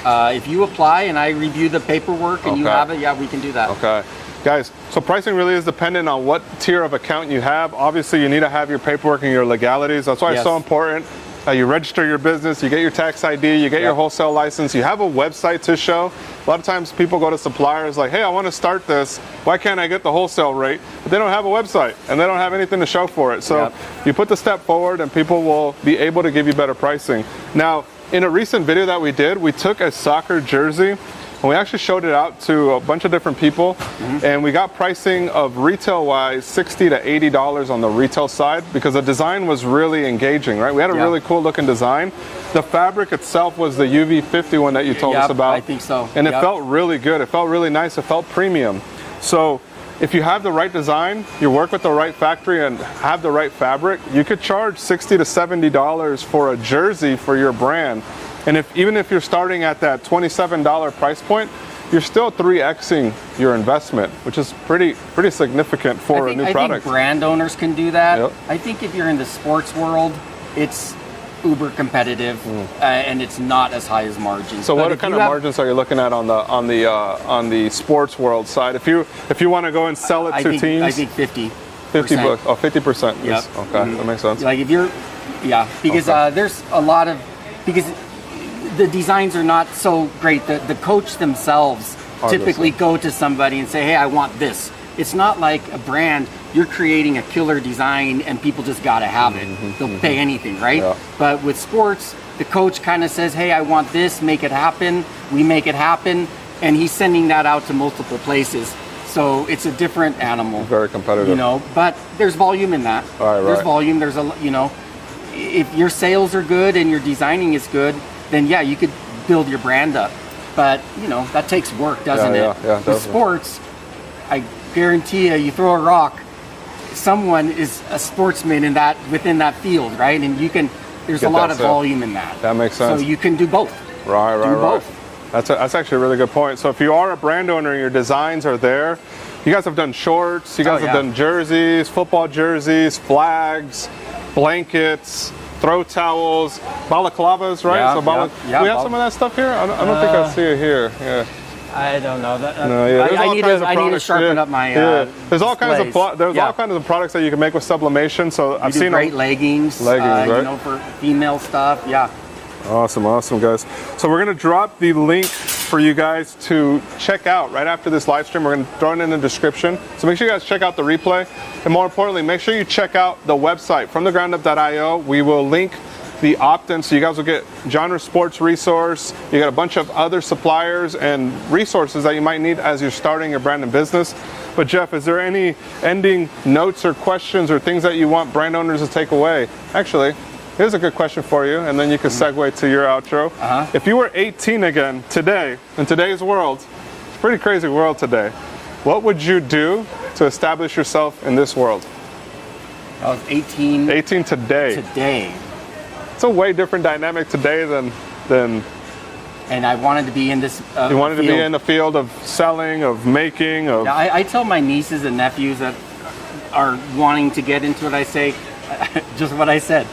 If you apply and I review the paperwork and you have it, yeah, we can do that. Okay. Guys, so pricing really is dependent on what tier of account you have. Obviously, you need to have your paperwork and your legalities. That's why it's so important. You register your business, you get your tax ID, you get your wholesale license, you have a website to show. A lot of times people go to suppliers like, hey, I want to start this. Why can't I get the wholesale rate? But they don't have a website and they don't have anything to show for it. So you put the step forward and people will be able to give you better pricing. Now, in a recent video that we did, we took a soccer jersey and we actually showed it out to a bunch of different people, and we got pricing of retail-wise $60 to $80 on the retail side because the design was really engaging, right? We had a really cool-looking design. The fabric itself was the UV50 one that you told us about. I think so. And it felt really good. It felt really nice. It felt premium. So if you have the right design, you work with the right factory and have the right fabric, you could charge $60 to $70 for a jersey for your brand. And even if you're starting at that $27 price point, you're still 3xing your investment, which is pretty significant for a new product. I think brand owners can do that. Yep. I think if you're in the sports world, it's uber competitive and it's not as high as margins. So what kind of margins are you looking at on the sports world side? If you want to go and sell it to teams, I think 50. 50 bucks. Oh, 50%. Yep. Okay, that makes sense. Like if you're, because there's a lot of, because the designs are not so great. The coach themselves typically go to somebody and say, hey, I want this. It's not like a brand. You're creating a killer design and people just got to have it. They'll pay anything, right? Yeah. But with sports, the coach kind of says, hey, I want this, make it happen. We make it happen. And he's sending that out to multiple places. So it's a different animal. Very competitive. You know, but there's volume in that. There's volume. There's a, you know, if your sales are good and your designing is good, then yeah, you could build your brand up. But, you know, that takes work, doesn't it? Yeah, with sports, I guarantee you throw a rock, someone is a sportsman within that field, right? And you can, there's a lot of volume in that. That makes sense. So you can do both. Right. Both. That's actually a really good point. So if you are a brand owner and your designs are there, you guys have done shorts, you guys have done jerseys, football jerseys, flags, blankets, throw towels, balaclavas, right? Yeah, so do we have some of that stuff here? I don't think I see it here. Yeah. I don't know. I need to sharpen up my. There's all kinds of all kinds of products that you can make with sublimation. So I've seen great leggings, right? You know, for female stuff. Yeah. Awesome, guys. So we're gonna drop the link for you guys to check out right after this live stream. We're gonna throw it in the description. So make sure you guys check out the replay, and more importantly, make sure you check out the website fromthegroundup.io. We will link the opt-in, so you guys will get Genre Sports resource. You got a bunch of other suppliers and resources that you might need as you're starting your brand and business. But Jeff, is there any ending notes or questions or things that you want brand owners to take away? Actually, here's a good question for you, and then you can segue to your outro. If you were 18 again today, in today's world, it's a pretty crazy world today, what would you do to establish yourself in this world? I was 18. 18 today. Today. It's a way different dynamic today than and I wanted to be in this you wanted field. to be in the field of selling, of making, of... Yeah, I tell my nieces and nephews that are wanting to get into it, I say, just what I said.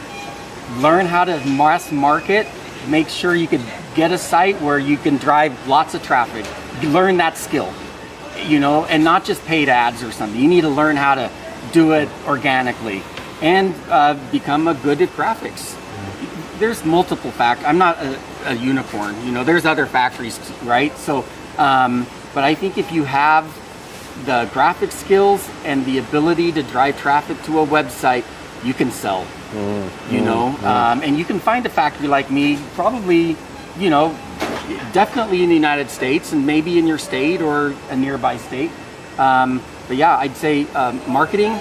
Learn how to mass market, make sure you can get a site where you can drive lots of traffic. Learn that skill, you know, and not just paid ads or something. You need to learn how to do it organically and become a good at graphics. There's multiple factors. I'm not a unicorn, you know, there's other factories, right? So, but I think if you have the graphic skills and the ability to drive traffic to a website, you can sell, you know, and you can find a factory like me, probably, you know, definitely in the United States and maybe in your state or a nearby state. But yeah, I'd say marketing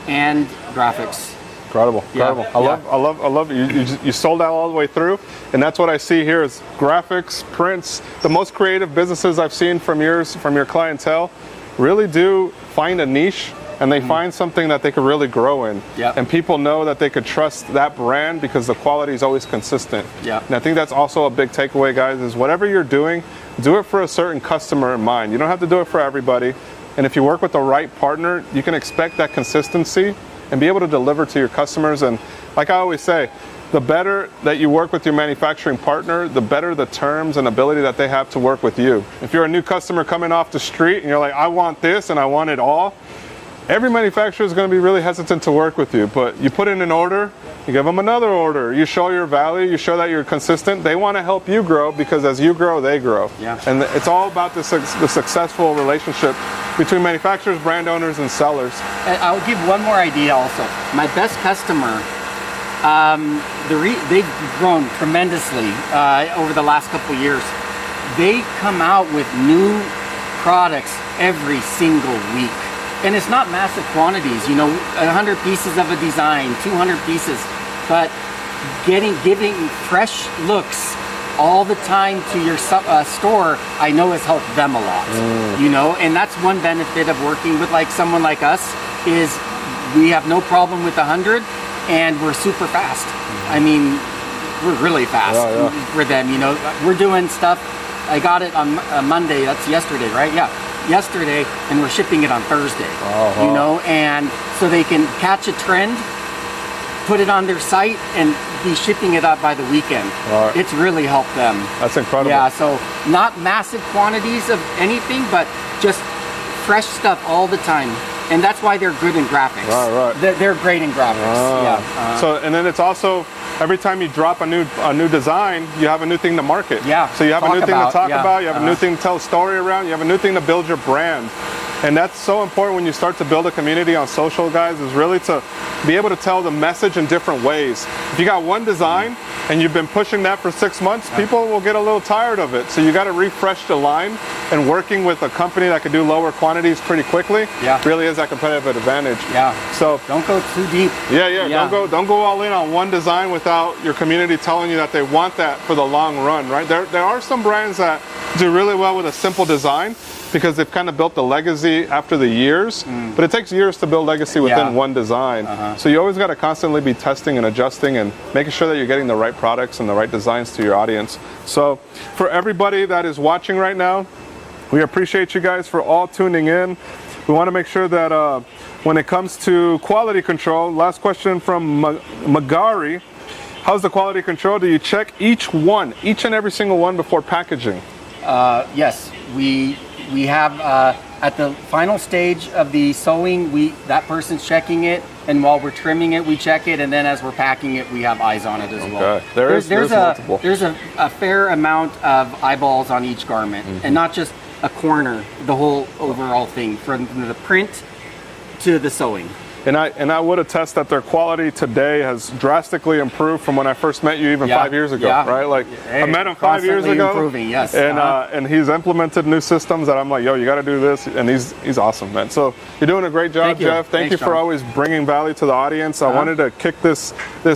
and graphics. Incredible, incredible. Yeah. I love it. You sold out all the way through, and that's what I see here is graphics, prints. The most creative businesses I've seen from your clientele really do find a niche, and they find something that they could really grow in. Yeah. And people know that they could trust that brand because the quality is always consistent. Yeah. And I think that's also a big takeaway, guys, is whatever you're doing, do it for a certain customer in mind. You don't have to do it for everybody. And if you work with the right partner, you can expect that consistency and be able to deliver to your customers. And like I always say, the better that you work with your manufacturing partner, the better the terms and ability that they have to work with you. If you're a new customer coming off the street and you're like, I want this and I want it all, every manufacturer is going to be really hesitant to work with you. But you put in an order, you give them another order, you show your value, you show that you're consistent. They want to help you grow because as you grow, they grow. Yeah. And it's all about the successful relationship between manufacturers, brand owners, and sellers. And I'll give one more idea also. My best customer, they've grown tremendously over the last couple of years. They come out with new products every single week. And it's not massive quantities, you know, 100 pieces of a design, 200 pieces, but giving fresh looks all the time to your store, I know has helped them a lot, you know, and that's one benefit of working with like someone like us is we have no problem with 100 and we're super fast. I mean, we're really fast for them, you know, we're doing stuff. I got it on Monday, that's yesterday, right? Yeah. Yesterday, and we're shipping it on Thursday, you know, and so they can catch a trend, put it on their site, and be shipping it out by the weekend. It's really helped them. That's incredible. Yeah, so not massive quantities of anything, but just fresh stuff all the time. And that's why they're good in graphics. Right. They're great in graphics. So, and then it's also, every time you drop a new design, you have a new thing to market. Yeah. So you have a new thing to talk about, you have a new Uh-huh. thing to tell a story around, you have a new thing to build your brand. And that's so important when you start to build a community on social, guys, is really to be able to tell the message in different ways. If you got one design and you've been pushing that for 6 months, people will get a little tired of it. So you got to refresh the line, and working with a company that can do lower quantities pretty quickly really is that competitive advantage. Yeah. So don't go too deep. Yeah. Don't go all in on one design without your community telling you that they want that for the long run, right? There are some brands that do really well with a simple design because they've kind of built the legacy after the years, but it takes years to build legacy within one design. So you always got to constantly be testing and adjusting and making sure that you're getting the right products and the right designs to your audience. So for everybody that is watching right now, we appreciate you guys for all tuning in. We want to make sure that when it comes to quality control, last question from Magari, how's the quality control? Do you check each and every single one before packaging? Yes, we have at the final stage of the sewing, that person's checking it, and while we're trimming it, we check it, and then as we're packing it, we have eyes on it as well. There's multiple. There's a fair amount of eyeballs on each garment, and not just a corner, the whole overall thing, from the print to the sewing. And I would attest that their quality today has drastically improved from when I first met you even 5 years ago, right? Like I met him 5 years ago, improving, yes. And he's implemented new systems that I'm like, yo, you got to do this, and he's awesome, man. So you're doing a great job, Jeff. Thank you for always bringing value to the audience. I wanted to kick this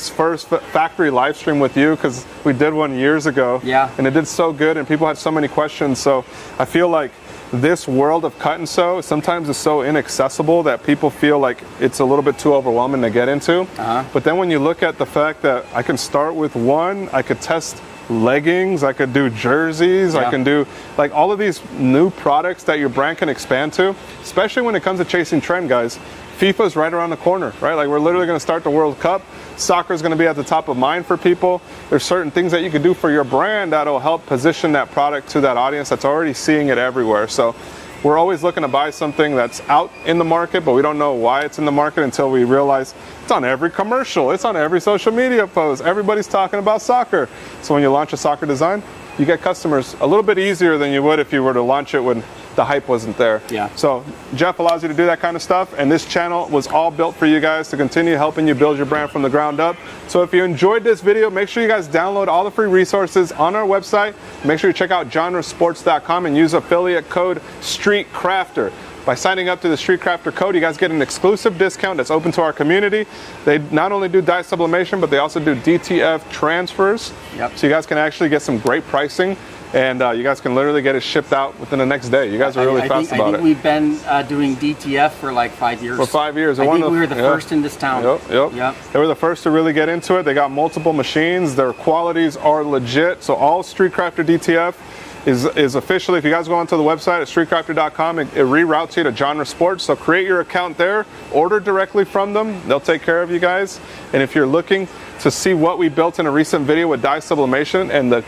first factory live stream with you because we did one years ago, and it did so good, and people had so many questions. So I feel like this world of cut and sew sometimes is so inaccessible that people feel like it's a little bit too overwhelming to get into. But then when you look at the fact that I can start with one, I could test leggings, I could do jerseys, I can do like all of these new products that your brand can expand to, especially when it comes to chasing trend, guys. FIFA's right around the corner, right? Like we're literally going to start the World Cup. Soccer is going to be at the top of mind for people. There's certain things that you can do for your brand that'll help position that product to that audience that's already seeing it everywhere. So we're always looking to buy something that's out in the market, but we don't know why it's in the market until we realize it's on every commercial, it's on every social media post. Everybody's talking about soccer. So when you launch a soccer design, you get customers a little bit easier than you would if you were to launch it when the hype wasn't there. So Jeff allows you to do that kind of stuff, and this channel was all built for you guys to continue helping you build your brand from the ground up. So if you enjoyed this video, make sure you guys download all the free resources on our website. Make sure you check out genresports.com and use affiliate code STREETCRAFTER. By signing up to the Street Crafter code, you guys get an exclusive discount that's open to our community. They not only do dye sublimation, but they also do DTF transfers. So you guys can actually get some great pricing, and you guys can literally get it shipped out within the next day. You guys are really fast about it. I think we've been doing DTF for like 5 years. For 5 years. I think we were the first in this town. They were the first to really get into it. They got multiple machines. Their qualities are legit. So all Street Crafter DTF is officially, if you guys go onto the website at streetcrafter.com, it reroutes you to Genre Sports. So create your account there, order directly from them. They'll take care of you guys. And if you're looking to see what we built in a recent video with dye sublimation and the